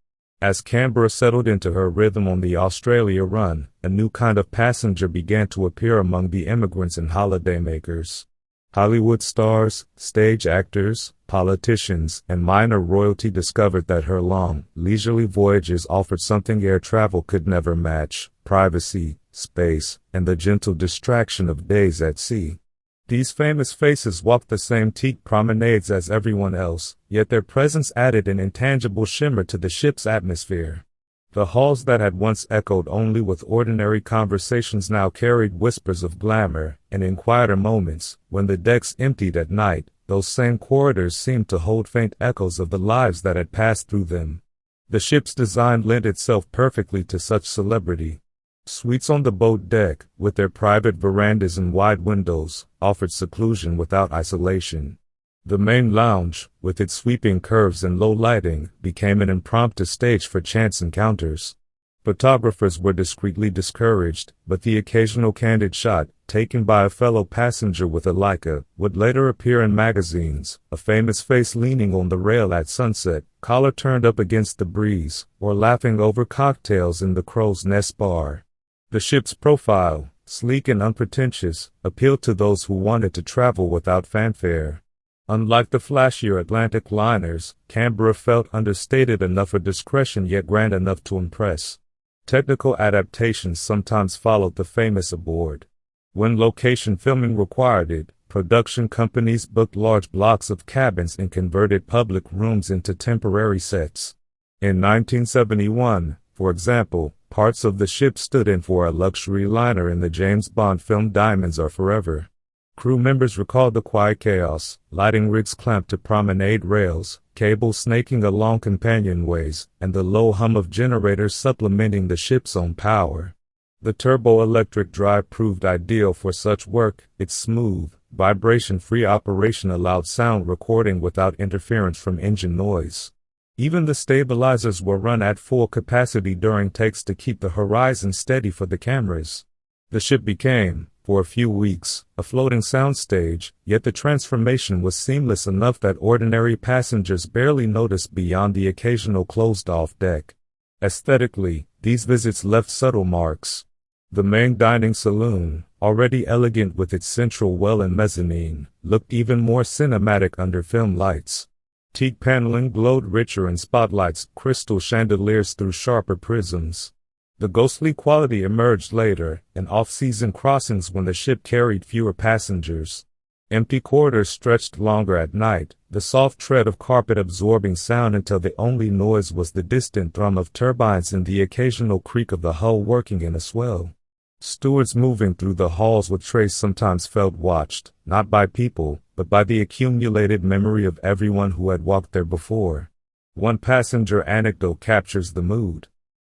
As Canberra settled into her rhythm on the Australia run, a new kind of passenger began to appear among the immigrants and holidaymakers. Hollywood stars, stage actors, politicians, and minor royalty discovered that her long, leisurely voyages offered something air travel could never match: privacy, space, and the gentle distraction of days at sea. These famous faces walked the same teak promenades as everyone else, yet their presence added an intangible shimmer to the ship's atmosphere. The halls that had once echoed only with ordinary conversations now carried whispers of glamour, and in quieter moments, when the decks emptied at night, those same corridors seemed to hold faint echoes of the lives that had passed through them. The ship's design lent itself perfectly to such celebrity. Suites on the boat deck, with their private verandas and wide windows, offered seclusion without isolation. The main lounge, with its sweeping curves and low lighting, became an impromptu stage for chance encounters. Photographers were discreetly discouraged, but the occasional candid shot, taken by a fellow passenger with a Leica, would later appear in magazines: a famous face leaning on the rail at sunset, collar turned up against the breeze, or laughing over cocktails in the Crow's Nest bar. The ship's profile, sleek and unpretentious, appealed to those who wanted to travel without fanfare. Unlike the flashier Atlantic liners, Canberra felt understated enough for discretion yet grand enough to impress. Technical adaptations sometimes followed the famous aboard. When location filming required it, production companies booked large blocks of cabins and converted public rooms into temporary sets. In 1971, for example, parts of the ship stood in for a luxury liner in the James Bond film Diamonds Are Forever. Crew members recalled the quiet chaos, lighting rigs clamped to promenade rails, cables snaking along companionways, and the low hum of generators supplementing the ship's own power. The turbo-electric drive proved ideal for such work. Its smooth, vibration-free operation allowed sound recording without interference from engine noise. Even the stabilizers were run at full capacity during takes to keep the horizon steady for the cameras. The ship became, for a few weeks, a floating soundstage, yet the transformation was seamless enough that ordinary passengers barely noticed beyond the occasional closed-off deck. Aesthetically, these visits left subtle marks. The main dining saloon, already elegant with its central well and mezzanine, looked even more cinematic under film lights. Teak paneling glowed richer in spotlights, crystal chandeliers through sharper prisms. The ghostly quality emerged later, in off-season crossings when the ship carried fewer passengers. Empty corridors stretched longer at night, the soft tread of carpet absorbing sound until the only noise was the distant thrum of turbines and the occasional creak of the hull working in a swell. Stewards moving through the halls with trays sometimes felt watched, not by people, but by the accumulated memory of everyone who had walked there before. One passenger anecdote captures the mood.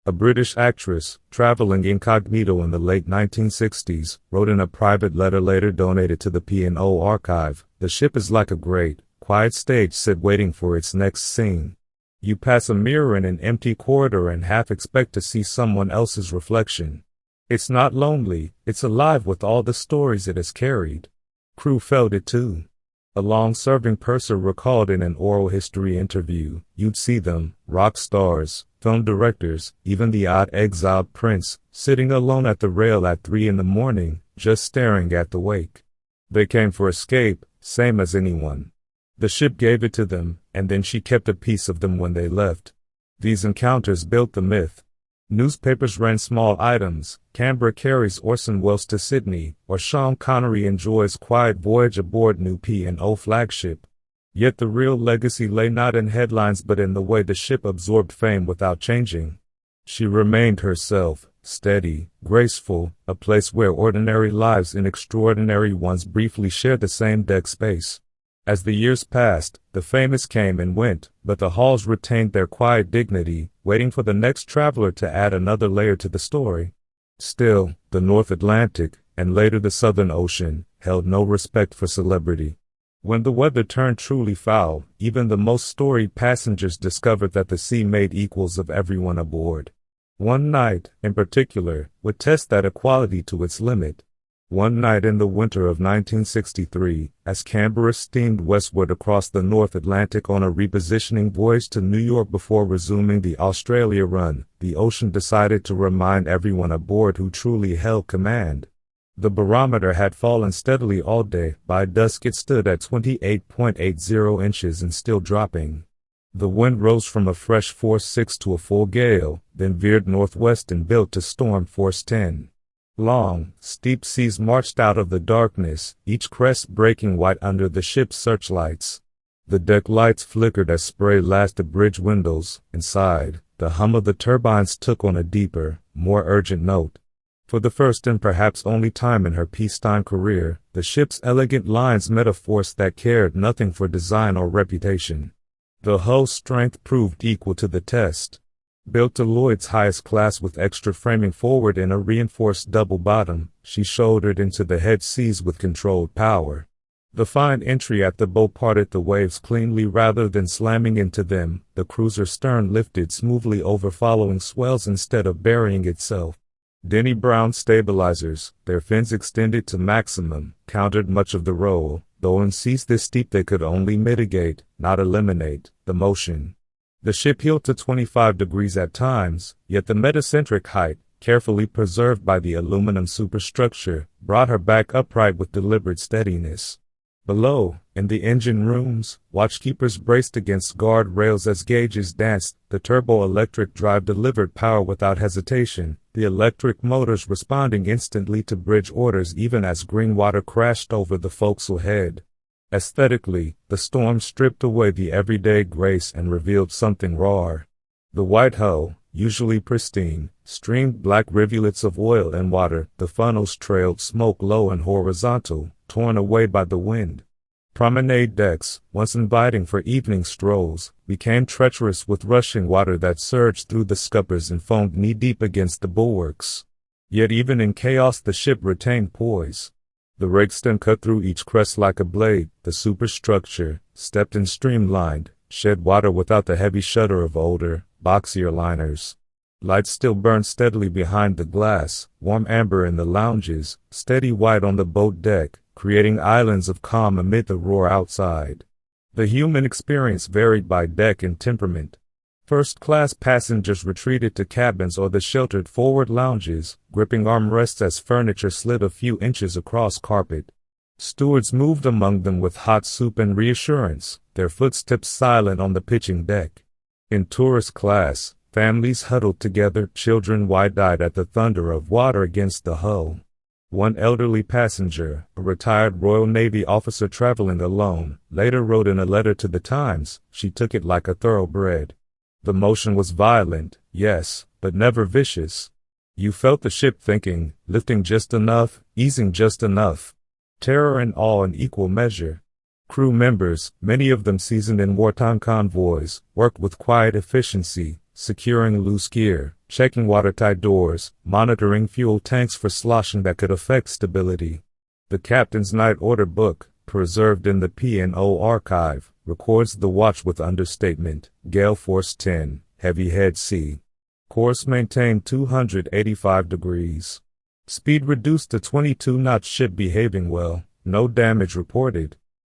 A British actress, traveling incognito in the late 1960s, wrote in a private letter later donated to the P&O archive, "The ship is like a great, quiet stage set waiting for its next scene. You pass a mirror in an empty corridor and half expect to see someone else's reflection. It's not lonely, it's alive with all the stories it has carried." Crew felt it too. A long-serving purser recalled in an oral history interview, "You'd see them, rock stars, film directors, even the odd exiled prince, sitting alone at the rail at 3 a.m, just staring at the wake. They came for escape, same as anyone. The ship gave it to them, and then she kept a piece of them when they left." These encounters built the myth. Newspapers ran small items: Canberra carries Orson Welles to Sydney, or Sean Connery enjoys quiet voyage aboard new P&O flagship. Yet the real legacy lay not in headlines but in the way the ship absorbed fame without changing. She remained herself, steady, graceful, a place where ordinary lives and extraordinary ones briefly shared the same deck space. As the years passed, the famous came and went, but the halls retained their quiet dignity, waiting for the next traveler to add another layer to the story. Still, the North Atlantic, and later the Southern Ocean, held no respect for celebrity. When the weather turned truly foul, even the most storied passengers discovered that the sea made equals of everyone aboard. One night, in particular, would test that equality to its limit. One night in the winter of 1963, as Canberra steamed westward across the North Atlantic on a repositioning voyage to New York before resuming the Australia run, the ocean decided to remind everyone aboard who truly held command. The barometer had fallen steadily all day. By dusk it stood at 28.80 inches and still dropping. The wind rose from a fresh force 6 to a full gale, then veered northwest and built to storm force 10. Long, steep seas marched out of the darkness, each crest breaking white under the ship's searchlights. The deck lights flickered as spray lashed the bridge windows. Inside, the hum of the turbines took on a deeper, more urgent note. For the first and perhaps only time in her peacetime career, the ship's elegant lines met a force that cared nothing for design or reputation. The hull's strength proved equal to the test. Built to Lloyd's highest class with extra framing forward and a reinforced double bottom, she shouldered into the head seas with controlled power. The fine entry at the bow parted the waves cleanly rather than slamming into them. The cruiser's stern lifted smoothly over following swells instead of burying itself. Denny Brown stabilizers, their fins extended to maximum, countered much of the roll, though in seas this steep they could only mitigate, not eliminate, the motion. The ship heeled to 25 degrees at times, yet the metacentric height, carefully preserved by the aluminum superstructure, brought her back upright with deliberate steadiness. Below, in the engine rooms, watchkeepers braced against guard rails as gauges danced. The turbo-electric drive delivered power without hesitation, the electric motors responding instantly to bridge orders even as green water crashed over the forecastle head. Aesthetically, the storm stripped away the everyday grace and revealed something rawer. The white hull, usually pristine, streamed black rivulets of oil and water. The funnels trailed smoke low and horizontal, torn away by the wind. Promenade decks, once inviting for evening strolls, became treacherous with rushing water that surged through the scuppers and foamed knee-deep against the bulwarks. Yet even in chaos the ship retained poise. The rakestem cut through each crest like a blade. The superstructure, stepped and streamlined, shed water without the heavy shudder of older, boxier liners. Lights still burned steadily behind the glass, warm amber in the lounges, steady white on the boat deck, creating islands of calm amid the roar outside. The human experience varied by deck and temperament. First-class passengers retreated to cabins or the sheltered forward lounges, gripping armrests as furniture slid a few inches across carpet. Stewards moved among them with hot soup and reassurance, their footsteps silent on the pitching deck. In tourist class, families huddled together, children wide-eyed at the thunder of water against the hull. One elderly passenger, a retired Royal Navy officer traveling alone, later wrote in a letter to the Times, "She took it like a thoroughbred. The motion was violent, yes, but never vicious. You felt the ship thinking, lifting just enough, easing just enough. Terror and awe in equal measure." Crew members, many of them seasoned in wartime convoys, worked with quiet efficiency, securing loose gear, checking watertight doors, monitoring fuel tanks for sloshing that could affect stability. The captain's night order book, preserved in the P&O archive, records the watch with understatement: gale force 10, heavy head sea. Course maintained 285 degrees. Speed reduced to 22 knots, ship behaving well, no damage reported.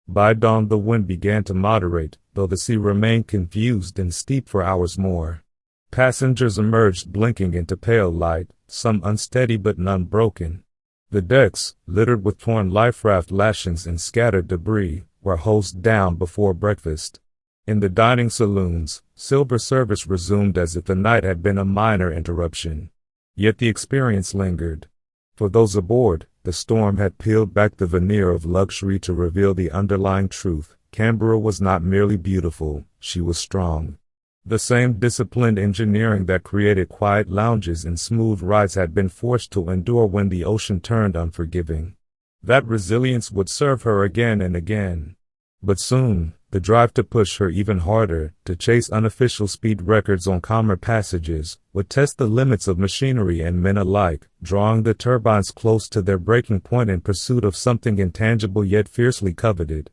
By dawn the wind began to moderate, though the sea remained confused and steep for hours more. Passengers emerged blinking into pale light, some unsteady but none broken. The decks, littered with torn life raft lashings and scattered debris, were hosed down before breakfast. In the dining saloons, silver service resumed as if the night had been a minor interruption. Yet the experience lingered. For those aboard, the storm had peeled back the veneer of luxury to reveal the underlying truth. Canberra was not merely beautiful, she was strong. The same disciplined engineering that created quiet lounges and smooth rides had been forced to endure when the ocean turned unforgiving. That resilience would serve her again and again. But soon, the drive to push her even harder, to chase unofficial speed records on calmer passages, would test the limits of machinery and men alike, drawing the turbines close to their breaking point in pursuit of something intangible yet fiercely coveted.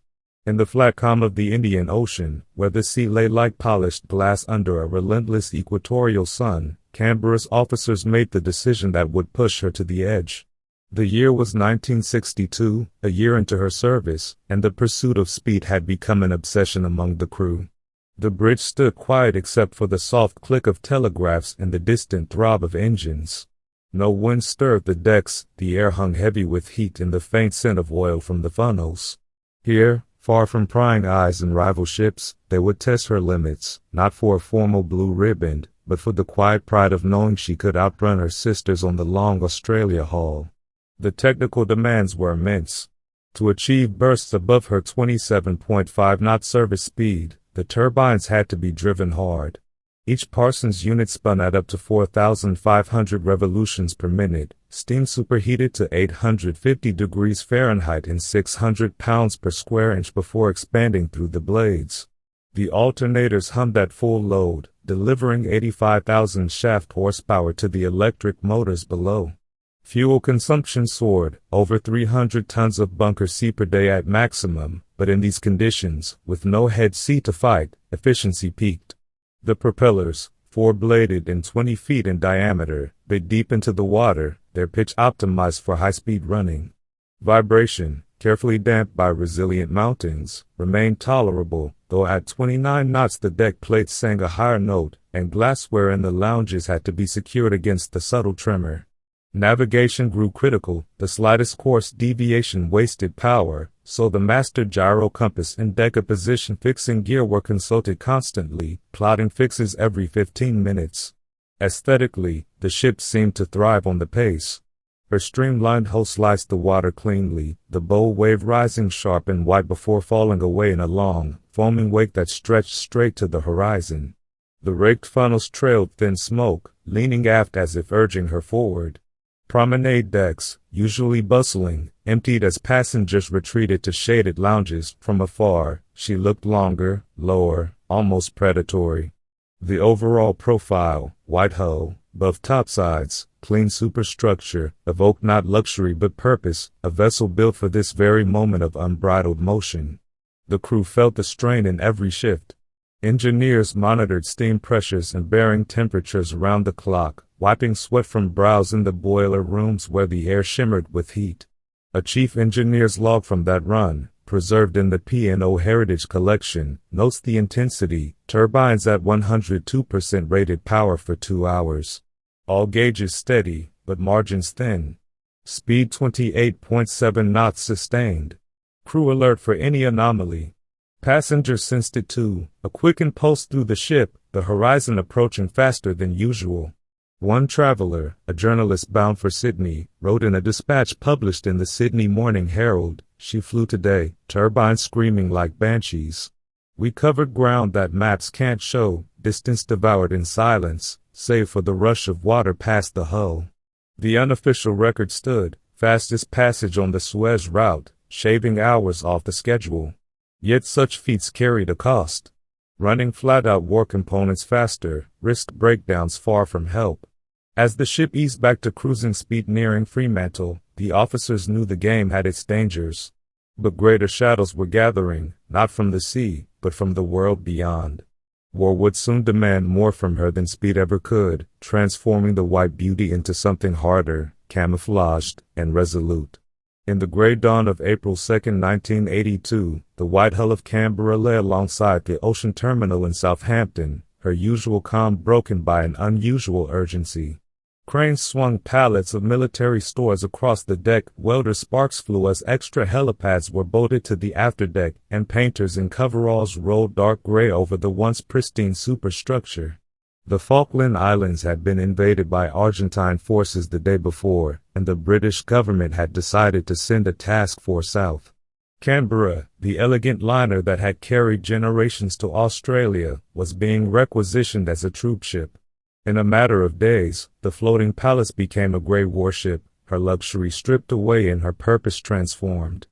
In the flat calm of the Indian Ocean, where the sea lay like polished glass under a relentless equatorial sun, Canberra's officers made the decision that would push her to the edge. The year was 1962, a year into her service, and the pursuit of speed had become an obsession among the crew. The bridge stood quiet except for the soft click of telegraphs and the distant throb of engines. No wind stirred the decks, the air hung heavy with heat and the faint scent of oil from the funnels. Here, far from prying eyes and rival ships, they would test her limits, not for a formal blue ribbon, but for the quiet pride of knowing she could outrun her sisters on the long Australia haul. The technical demands were immense. To achieve bursts above her 27.5 knot service speed, the turbines had to be driven hard. Each Parsons unit spun at up to 4,500 revolutions per minute, steam superheated to 850 degrees Fahrenheit and 600 pounds per square inch before expanding through the blades. The alternators hummed at full load, delivering 85,000 shaft horsepower to the electric motors below. Fuel consumption soared, over 300 tons of bunker C per day at maximum, but in these conditions, with no head sea to fight, efficiency peaked. The propellers, four-bladed and 20 feet in diameter, bit deep into the water, their pitch optimized for high-speed running. Vibration, carefully damped by resilient mountings, remained tolerable, though at 29 knots the deck plates sang a higher note, and glassware in the lounges had to be secured against the subtle tremor. Navigation grew critical, the slightest course deviation wasted power, so the master gyro compass and deca position fixing gear were consulted constantly, plotting fixes every 15 minutes. Aesthetically, the ship seemed to thrive on the pace. Her streamlined hull sliced the water cleanly, the bow wave rising sharp and white before falling away in a long, foaming wake that stretched straight to the horizon. The raked funnels trailed thin smoke, leaning aft as if urging her forward. Promenade decks, usually bustling, emptied as passengers retreated to shaded lounges. From afar, she looked longer, lower, almost predatory. The overall profile, white hull, buff topsides, clean superstructure, evoked not luxury but purpose, a vessel built for this very moment of unbridled motion. The crew felt the strain in every shift. Engineers monitored steam pressures and bearing temperatures around the clock, wiping sweat from brows in the boiler rooms where the air shimmered with heat. A chief engineer's log from that run, preserved in the P&O Heritage Collection, notes the intensity, turbines at 102% rated power for 2 hours. All gauges steady, but margins thin. Speed 28.7 knots sustained. Crew alert for any anomaly. Passengers sensed it too, a quickened pulse through the ship, the horizon approaching faster than usual. One traveler, a journalist bound for Sydney, wrote in a dispatch published in the Sydney Morning Herald, "She flew today, turbines screaming like banshees. We covered ground that maps can't show, distance devoured in silence, save for the rush of water past the hull." The unofficial record stood, fastest passage on the Suez route, shaving hours off the schedule. Yet such feats carried a cost. Running flat-out wore components faster, risked breakdowns far from help. As the ship eased back to cruising speed nearing Fremantle, the officers knew the game had its dangers. But greater shadows were gathering, not from the sea, but from the world beyond. War would soon demand more from her than speed ever could, transforming the white beauty into something harder, camouflaged, and resolute. In the gray dawn of April 2, 1982, the white hull of Canberra lay alongside the ocean terminal in Southampton, her usual calm broken by an unusual urgency. Cranes swung pallets of military stores across the deck, welder sparks flew as extra helipads were bolted to the afterdeck, and painters in coveralls rolled dark gray over the once pristine superstructure. The Falkland Islands had been invaded by Argentine forces the day before, and the British government had decided to send a task force south. Canberra, the elegant liner that had carried generations to Australia, was being requisitioned as a troopship. In a matter of days, the floating palace became a gray warship, her luxury stripped away and her purpose transformed.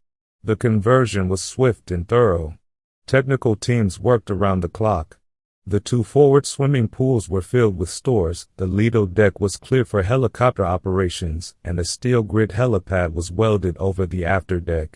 The conversion was swift and thorough. Technical teams worked around the clock. The 2 forward swimming pools were filled with stores, the Lido deck was cleared for helicopter operations, and a steel grid helipad was welded over the afterdeck.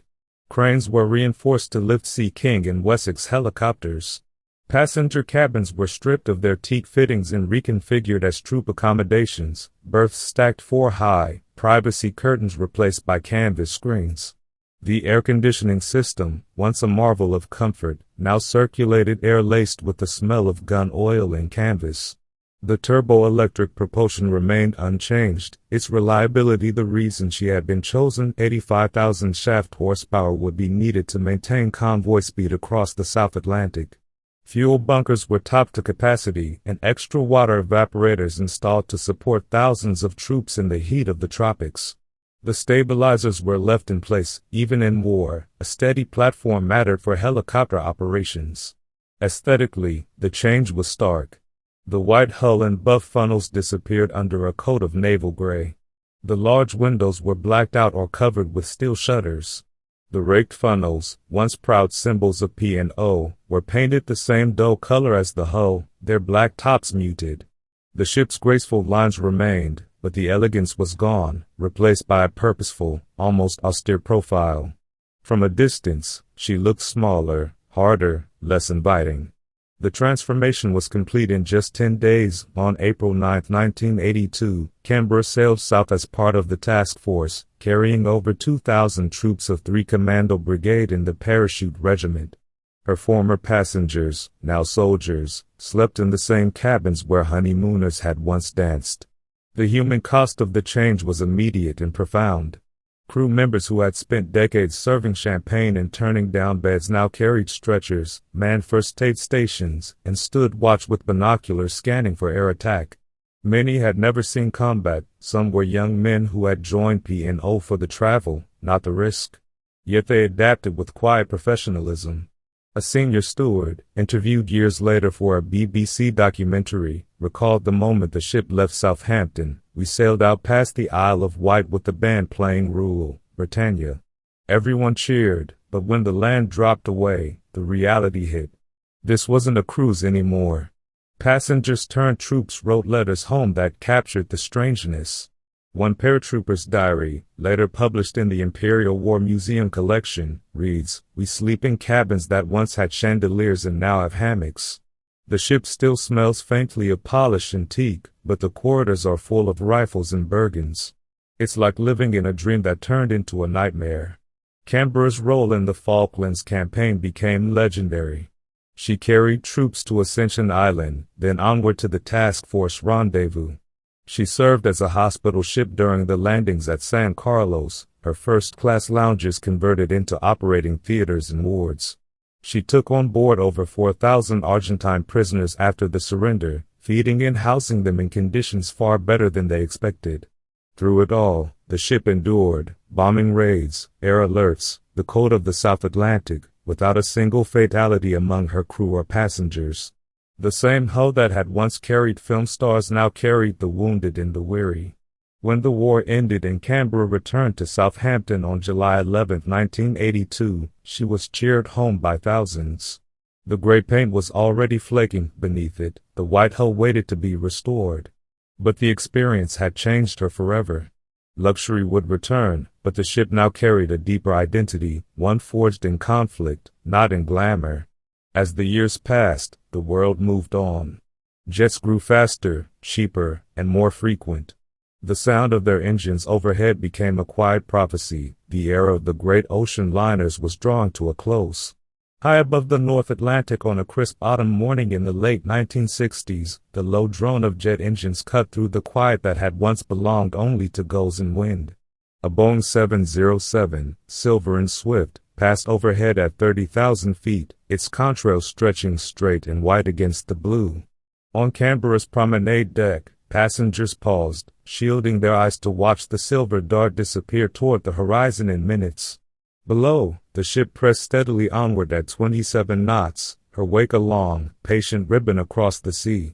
Cranes were reinforced to lift Sea King and Wessex helicopters. Passenger cabins were stripped of their teak fittings and reconfigured as troop accommodations, berths stacked 4 high, privacy curtains replaced by canvas screens. The air conditioning system, once a marvel of comfort, now circulated air laced with the smell of gun oil and canvas. The turbo-electric propulsion remained unchanged, its reliability the reason she had been chosen. 85,000 shaft horsepower would be needed to maintain convoy speed across the South Atlantic. Fuel bunkers were topped to capacity, and extra water evaporators installed to support thousands of troops in the heat of the tropics. The stabilizers were left in place, even in war. A steady platform mattered for helicopter operations. Aesthetically, the change was stark. The white hull and buff funnels disappeared under a coat of naval gray. The large windows were blacked out or covered with steel shutters. The raked funnels, once proud symbols of P&O, were painted the same dull color as the hull, their black tops muted. The ship's graceful lines remained, but the elegance was gone, replaced by a purposeful, almost austere profile. From a distance, she looked smaller, harder, less inviting. The transformation was complete in just 10 days. On April 9, 1982, Canberra sailed south as part of the task force, carrying over 2,000 troops of 3 Commando Brigade and the Parachute Regiment. Her former passengers, now soldiers, slept in the same cabins where honeymooners had once danced. The human cost of the change was immediate and profound. Crew members who had spent decades serving champagne and turning down beds now carried stretchers, manned first aid stations, and stood watch with binoculars scanning for air attack. Many had never seen combat. Some were young men who had joined P&O for the travel, not the risk. Yet they adapted with quiet professionalism. A senior steward, interviewed years later for a BBC documentary, recalled the moment the ship left Southampton. We sailed out past the Isle of Wight with the band playing Rule, Britannia. Everyone cheered, but when the land dropped away, the reality hit. This wasn't a cruise anymore. Passengers turned troops wrote letters home that captured the strangeness. One paratrooper's diary, later published in the Imperial War Museum collection, reads, "We sleep in cabins that once had chandeliers and now have hammocks. The ship still smells faintly of polished and teak, but the corridors are full of rifles and Bergens. It's like living in a dream that turned into a nightmare." Canberra's role in the Falklands campaign became legendary. She carried troops to Ascension Island, then onward to the Task Force Rendezvous. She served as a hospital ship during the landings at San Carlos, her first-class lounges converted into operating theaters and wards. She took on board over 4,000 Argentine prisoners after the surrender, feeding and housing them in conditions far better than they expected. Through it all, the ship endured, bombing raids, air alerts, the cold of the South Atlantic, without a single fatality among her crew or passengers. The same hull that had once carried film stars now carried the wounded and the weary. When the war ended and Canberra returned to Southampton on July 11, 1982, she was cheered home by thousands. The grey paint was already flaking beneath it, the white hull waited to be restored. But the experience had changed her forever. Luxury would return, but the ship now carried a deeper identity, one forged in conflict, not in glamour. As the years passed, the world moved on. Jets grew faster, cheaper, and more frequent. The sound of their engines overhead became a quiet prophecy. The era of the great ocean liners was drawing to a close. High above the North Atlantic on a crisp autumn morning in the late 1960s, the low drone of jet engines cut through the quiet that had once belonged only to gulls and wind. A Boeing 707, silver and swift, passed overhead at 30,000 feet, its contrails stretching straight and white against the blue. On Canberra's promenade deck, passengers paused, shielding their eyes to watch the silver dart disappear toward the horizon in minutes. Below, the ship pressed steadily onward at 27 knots, her wake a long, patient ribbon across the sea.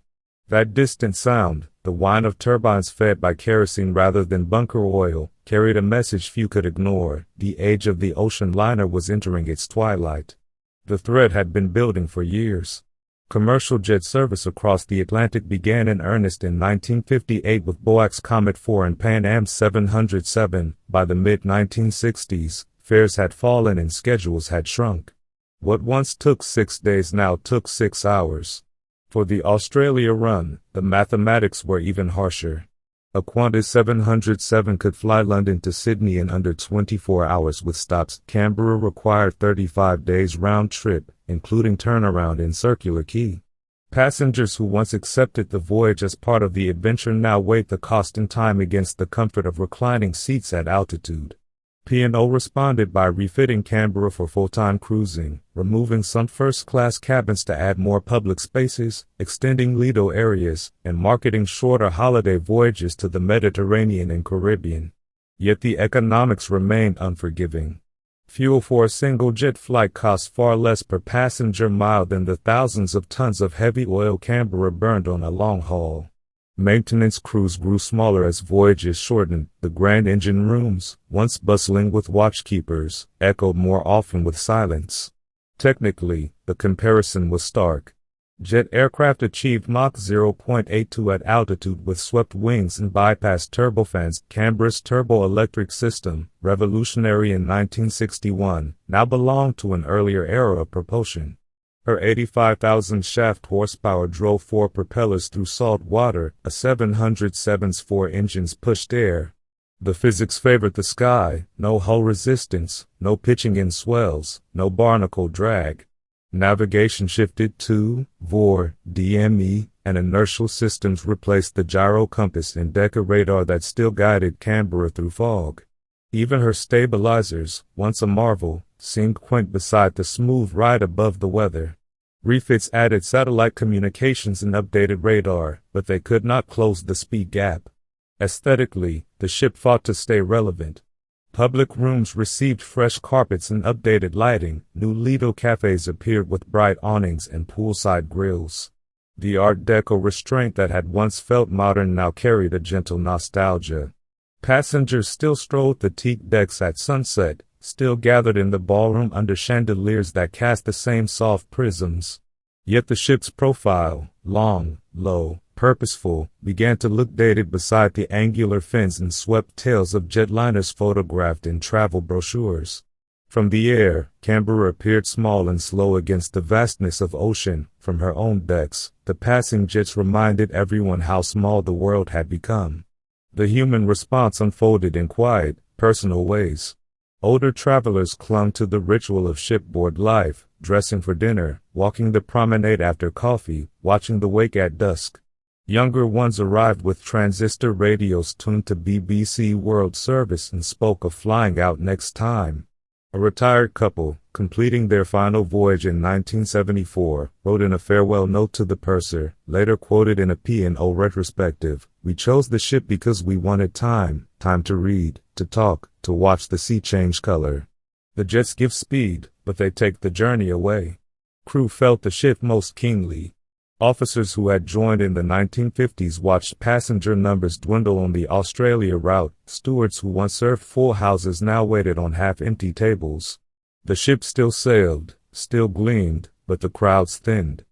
That distant sound, the whine of turbines fed by kerosene rather than bunker oil, carried a message few could ignore. The age of the ocean liner was entering its twilight. The threat had been building for years. Commercial jet service across the Atlantic began in earnest in 1958 with Boeing's Comet 4 and Pan Am 707. By the mid-1960s, fares had fallen and schedules had shrunk. What once took 6 days now took 6 hours. For the Australia run, the mathematics were even harsher. A Qantas 707 could fly London to Sydney in under 24 hours with stops. Canberra required 35 days round trip, including turnaround in Circular Quay. Passengers who once accepted the voyage as part of the adventure now weighed the cost and time against the comfort of reclining seats at altitude. P&O responded by refitting Canberra for full-time cruising, removing some first-class cabins to add more public spaces, extending Lido areas, and marketing shorter holiday voyages to the Mediterranean and Caribbean. Yet the economics remained unforgiving. Fuel for a single jet flight cost far less per passenger mile than the thousands of tons of heavy oil Canberra burned on a long haul. Maintenance crews grew smaller as voyages shortened. The grand engine rooms, once bustling with watchkeepers, echoed more often with silence. Technically, the comparison was stark. Jet aircraft achieved Mach 0.82 at altitude with swept wings and bypassed turbofans. Canberra's turbo-electric system, revolutionary in 1961, now belonged to an earlier era of propulsion. Her 85,000 shaft horsepower drove 4 propellers through salt water. A 707's 4 engines pushed air. The physics favored the sky: no hull resistance, no pitching in swells, no barnacle drag. Navigation shifted to VOR, DME, and inertial systems replaced the gyro compass and Deca radar that still guided Canberra through fog. Even her stabilizers, once a marvel, seemed quaint beside the smooth ride above the weather. Refits added satellite communications and updated radar, but they could not close the speed gap. Aesthetically, the ship fought to stay relevant. Public rooms received fresh carpets and updated lighting. New Lido cafes appeared with bright awnings and poolside grills. The Art Deco restraint that had once felt modern now carried a gentle nostalgia. Passengers still strolled the teak decks at sunset, still gathered in the ballroom under chandeliers that cast the same soft prisms. Yet the ship's profile, long, low, purposeful, began to look dated beside the angular fins and swept tails of jetliners photographed in travel brochures. From the air, Canberra appeared small and slow against the vastness of ocean. From her own decks, the passing jets reminded everyone how small the world had become. The human response unfolded in quiet, personal ways. Older travelers clung to the ritual of shipboard life, dressing for dinner, walking the promenade after coffee, watching the wake at dusk. Younger ones arrived with transistor radios tuned to BBC World Service and spoke of flying out next time. A retired couple, completing their final voyage in 1974, wrote in a farewell note to the purser, later quoted in a P&O retrospective, "We chose the ship because we wanted time to read, to talk, to watch the sea change color. The jets give speed, but they take the journey away." Crew felt the shift most keenly. Officers who had joined in the 1950s watched passenger numbers dwindle on the Australia route. Stewards who once served full houses now waited on half-empty tables. The ship still sailed, still gleamed, but the crowds thinned.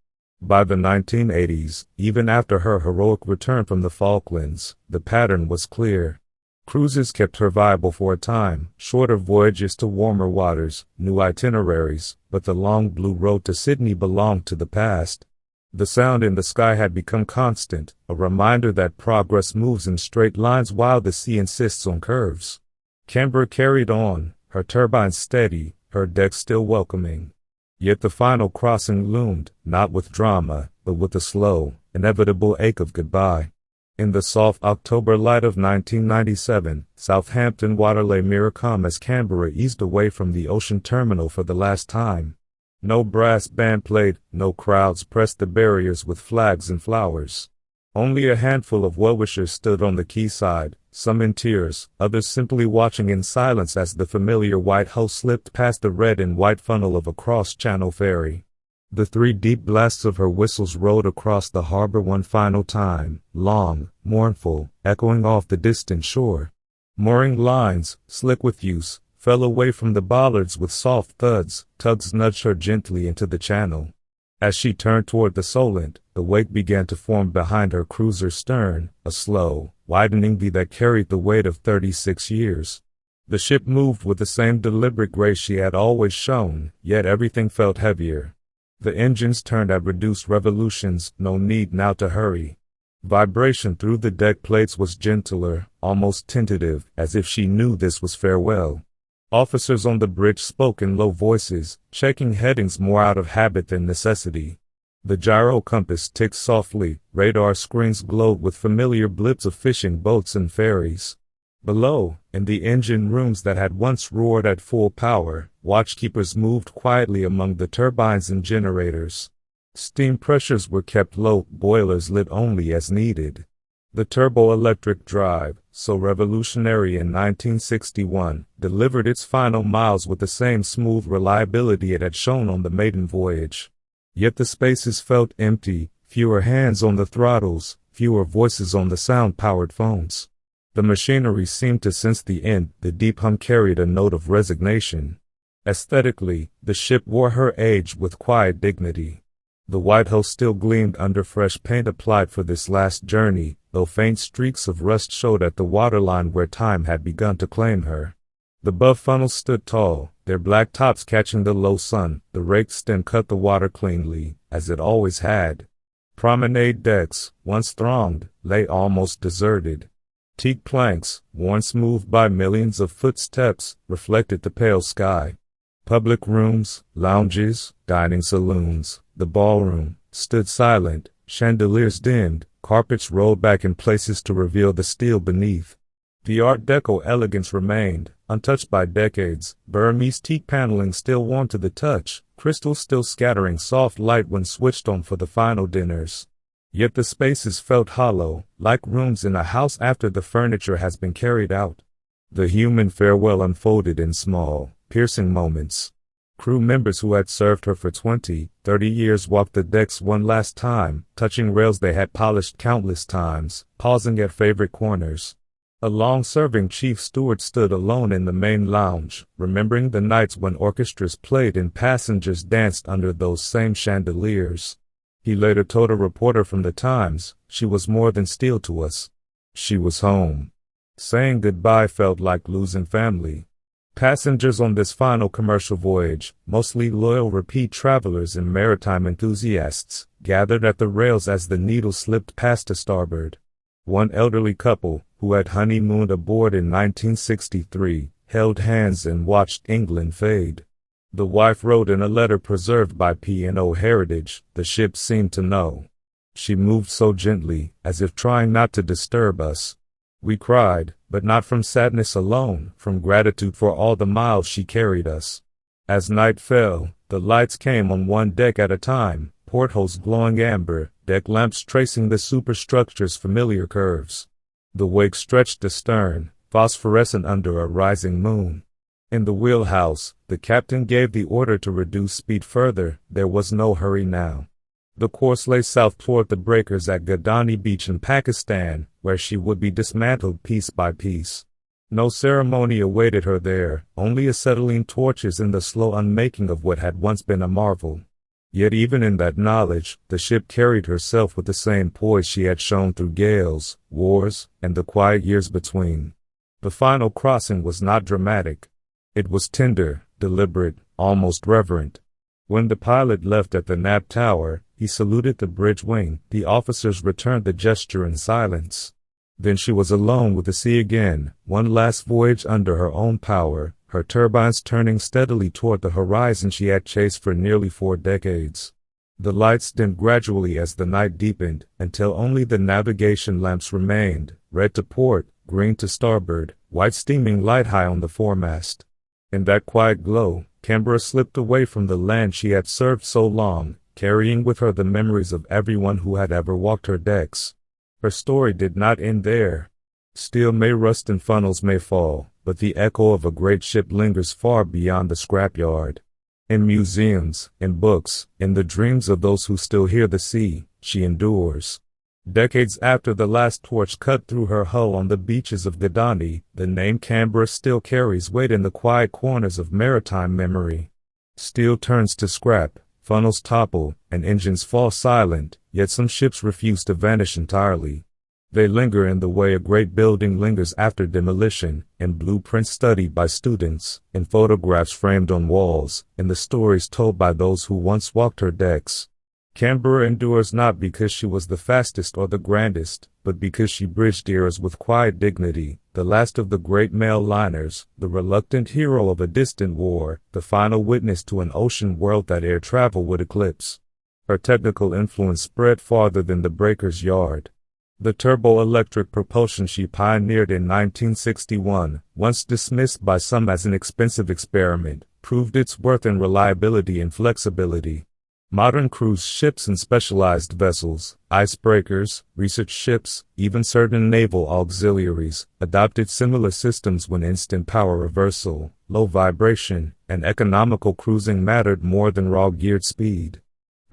By the 1980s, even after her heroic return from the Falklands, the pattern was clear. Cruises kept her viable for a time, shorter voyages to warmer waters, new itineraries, but the long blue road to Sydney belonged to the past. The sound in the sky had become constant, a reminder that progress moves in straight lines while the sea insists on curves. Canberra carried on, her turbines steady, her decks still welcoming. Yet the final crossing loomed, not with drama, but with the slow, inevitable ache of goodbye. In the soft October light of 1997, Southampton water lay mirror calm as Canberra eased away from the ocean terminal for the last time. No brass band played, no crowds pressed the barriers with flags and flowers. Only a handful of well-wishers stood on the quayside, some in tears, others simply watching in silence as the familiar white hull slipped past the red and white funnel of a cross-channel ferry. The 3 deep blasts of her whistles rolled across the harbor one final time, long, mournful, echoing off the distant shore. Mooring lines, slick with use, fell away from the bollards with soft thuds. Tugs nudged her gently into the channel. As she turned toward the Solent, the wake began to form behind her cruiser's stern, a slow, widening V that carried the weight of 36 years. The ship moved with the same deliberate grace she had always shown, yet everything felt heavier. The engines turned at reduced revolutions, no need now to hurry. Vibration through the deck plates was gentler, almost tentative, as if she knew this was farewell. Officers on the bridge spoke in low voices, checking headings more out of habit than necessity. The gyro compass ticked softly, radar screens glowed with familiar blips of fishing boats and ferries. Below, in the engine rooms that had once roared at full power, watchkeepers moved quietly among the turbines and generators. Steam pressures were kept low, boilers lit only as needed. The turbo-electric drive, so revolutionary in 1961, delivered its final miles with the same smooth reliability it had shown on the maiden voyage. Yet the spaces felt empty, fewer hands on the throttles, fewer voices on the sound-powered phones. The machinery seemed to sense the end. The deep hum carried a note of resignation. Aesthetically, the ship wore her age with quiet dignity. The white hull still gleamed under fresh paint applied for this last journey, though faint streaks of rust showed at the waterline where time had begun to claim her. The buff funnels stood tall, their black tops catching the low sun. The raked stem cut the water cleanly, as it always had. Promenade decks, once thronged, lay almost deserted. Teak planks, worn smooth by millions of footsteps, reflected the pale sky. Public rooms, lounges, dining saloons, the ballroom, stood silent, chandeliers dimmed, carpets rolled back in places to reveal the steel beneath. The Art Deco elegance remained, untouched by decades, Burmese teak paneling still warm to the touch, crystals still scattering soft light when switched on for the final dinners. Yet the spaces felt hollow, like rooms in a house after the furniture has been carried out. The human farewell unfolded in small, piercing moments. Crew members who had served her for 20, 30 years walked the decks one last time, touching rails they had polished countless times, pausing at favorite corners. A long-serving chief steward stood alone in the main lounge, remembering the nights when orchestras played and passengers danced under those same chandeliers. He later told a reporter from the Times, "She was more than steel to us. She was home." Saying goodbye felt like losing family. Passengers on this final commercial voyage, mostly loyal repeat travelers and maritime enthusiasts, gathered at the rails as the needle slipped past to starboard. One elderly couple, who had honeymooned aboard in 1963, held hands and watched England fade. The wife wrote in a letter preserved by P&O Heritage, "The ship seemed to know. She moved so gently, as if trying not to disturb us. We cried, but not from sadness alone, from gratitude for all the miles she carried us." As night fell, the lights came on one deck at a time, portholes glowing amber, deck lamps tracing the superstructure's familiar curves. The wake stretched astern, phosphorescent under a rising moon. In the wheelhouse, the captain gave the order to reduce speed further. There was no hurry now. The course lay south toward the breakers at Gadani Beach in Pakistan, where she would be dismantled piece by piece. No ceremony awaited her there, only acetylene torches and the slow unmaking of what had once been a marvel. Yet even in that knowledge, the ship carried herself with the same poise she had shown through gales, wars, and the quiet years between. The final crossing was not dramatic. It was tender, deliberate, almost reverent. When the pilot left at the Nab Tower, he saluted the bridge wing. The officers returned the gesture in silence. Then she was alone with the sea again, one last voyage under her own power, her turbines turning steadily toward the horizon she had chased for nearly 4 decades. The lights dimmed gradually as the night deepened, until only the navigation lamps remained, red to port, green to starboard, white steaming light high on the foremast. In that quiet glow, Canberra slipped away from the land she had served so long, carrying with her the memories of everyone who had ever walked her decks. Her story did not end there. Steel may rust and funnels may fall, but the echo of a great ship lingers far beyond the scrapyard. In museums, in books, in the dreams of those who still hear the sea, she endures. Decades after the last torch cut through her hull on the beaches of Gadani, the name Canberra still carries weight in the quiet corners of maritime memory. Steel turns to scrap, funnels topple, and engines fall silent, yet some ships refuse to vanish entirely. They linger in the way a great building lingers after demolition, in blueprints studied by students, in photographs framed on walls, in the stories told by those who once walked her decks. Canberra endures not because she was the fastest or the grandest, but because she bridged eras with quiet dignity, the last of the great mail liners, the reluctant hero of a distant war, the final witness to an ocean world that air travel would eclipse. Her technical influence spread farther than the breaker's yard. The turbo-electric propulsion she pioneered in 1961, once dismissed by some as an expensive experiment, proved its worth in reliability and flexibility. Modern cruise ships and specialized vessels, icebreakers, research ships, even certain naval auxiliaries, adopted similar systems when instant power reversal, low vibration, and economical cruising mattered more than raw-geared speed.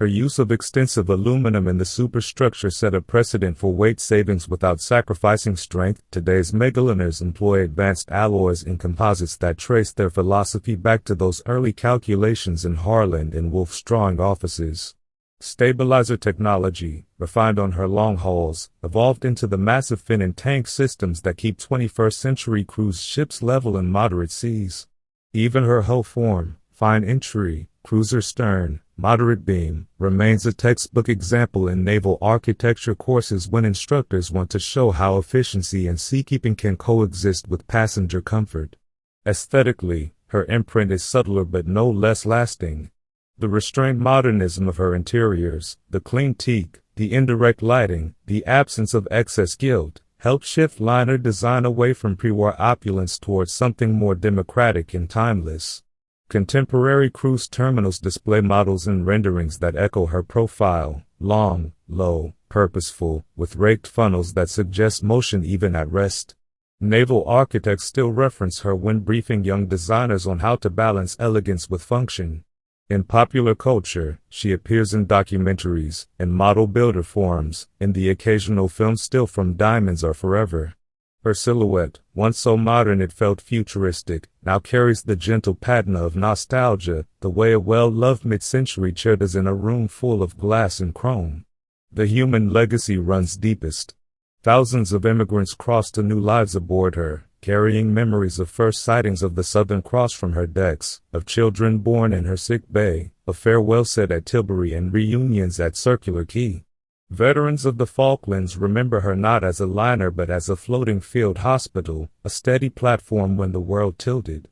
Her use of extensive aluminum in the superstructure set a precedent for weight savings without sacrificing strength. Today's megaliners employ advanced alloys and composites that trace their philosophy back to those early calculations in Harland and Wolff's drawing offices. Stabilizer technology, refined on her long hauls, evolved into the massive fin and tank systems that keep 21st-century cruise ships level in moderate seas. Even her hull form, fine entry, cruiser stern, moderate beam, remains a textbook example in naval architecture courses when instructors want to show how efficiency and seakeeping can coexist with passenger comfort. Aesthetically, her imprint is subtler but no less lasting. The restrained modernism of her interiors, the clean teak, the indirect lighting, the absence of excess gilt, helped shift liner design away from pre-war opulence towards something more democratic and timeless. Contemporary cruise terminals display models and renderings that echo her profile, long, low, purposeful, with raked funnels that suggest motion even at rest. Naval architects still reference her when briefing young designers on how to balance elegance with function. In popular culture, she appears in documentaries, in model builder forums, in the occasional film still from Diamonds Are Forever. Her silhouette, once so modern it felt futuristic, now carries the gentle patina of nostalgia, the way a well-loved mid-century chair does in a room full of glass and chrome. The human legacy runs deepest. Thousands of immigrants crossed to new lives aboard her, carrying memories of first sightings of the Southern Cross from her decks, of children born in her sick bay, of farewell said at Tilbury and reunions at Circular Quay. Veterans of the Falklands remember her not as a liner but as a floating field hospital, a steady platform when the world tilted.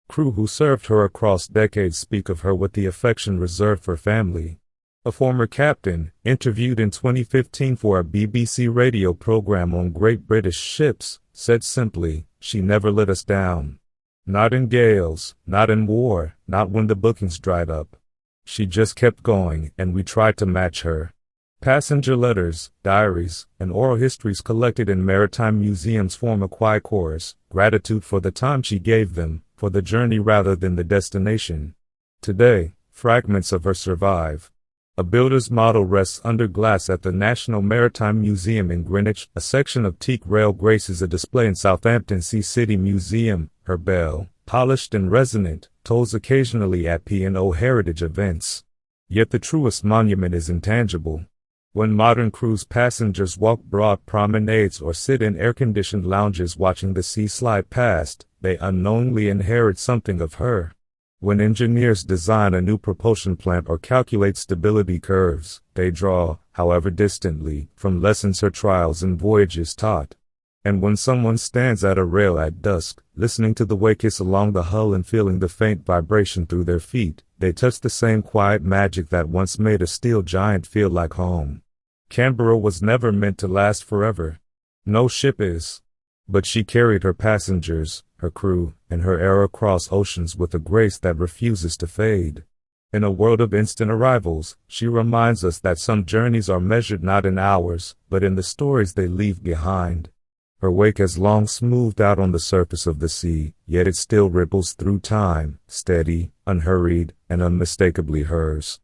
Crew who served her across decades speak of her with the affection reserved for family. A former captain, interviewed in 2015 for a BBC radio program on Great British ships, said simply, "She never let us down. Not in gales, not in war, not when the bookings dried up. She just kept going, and we tried to match her." Passenger letters, diaries, and oral histories collected in maritime museums form a quiet chorus, gratitude for the time she gave them, for the journey rather than the destination. Today, fragments of her survive. A builder's model rests under glass at the National Maritime Museum in Greenwich. A section of teak rail graces a display in Southampton Sea City Museum. Her bell, polished and resonant, tolls occasionally at P&O heritage events. Yet the truest monument is intangible. When modern cruise passengers walk broad promenades or sit in air-conditioned lounges watching the sea slide past, they unknowingly inherit something of her. When engineers design a new propulsion plant or calculate stability curves, they draw, however distantly, from lessons her trials and voyages taught. And when someone stands at a rail at dusk, listening to the wake hiss along the hull and feeling the faint vibration through their feet, they touch the same quiet magic that once made a steel giant feel like home. Canberra was never meant to last forever. No ship is. But she carried her passengers, her crew, and her era across oceans with a grace that refuses to fade. In a world of instant arrivals, she reminds us that some journeys are measured not in hours, but in the stories they leave behind. Her wake has long smoothed out on the surface of the sea, yet it still ripples through time, steady, unhurried, and unmistakably hers.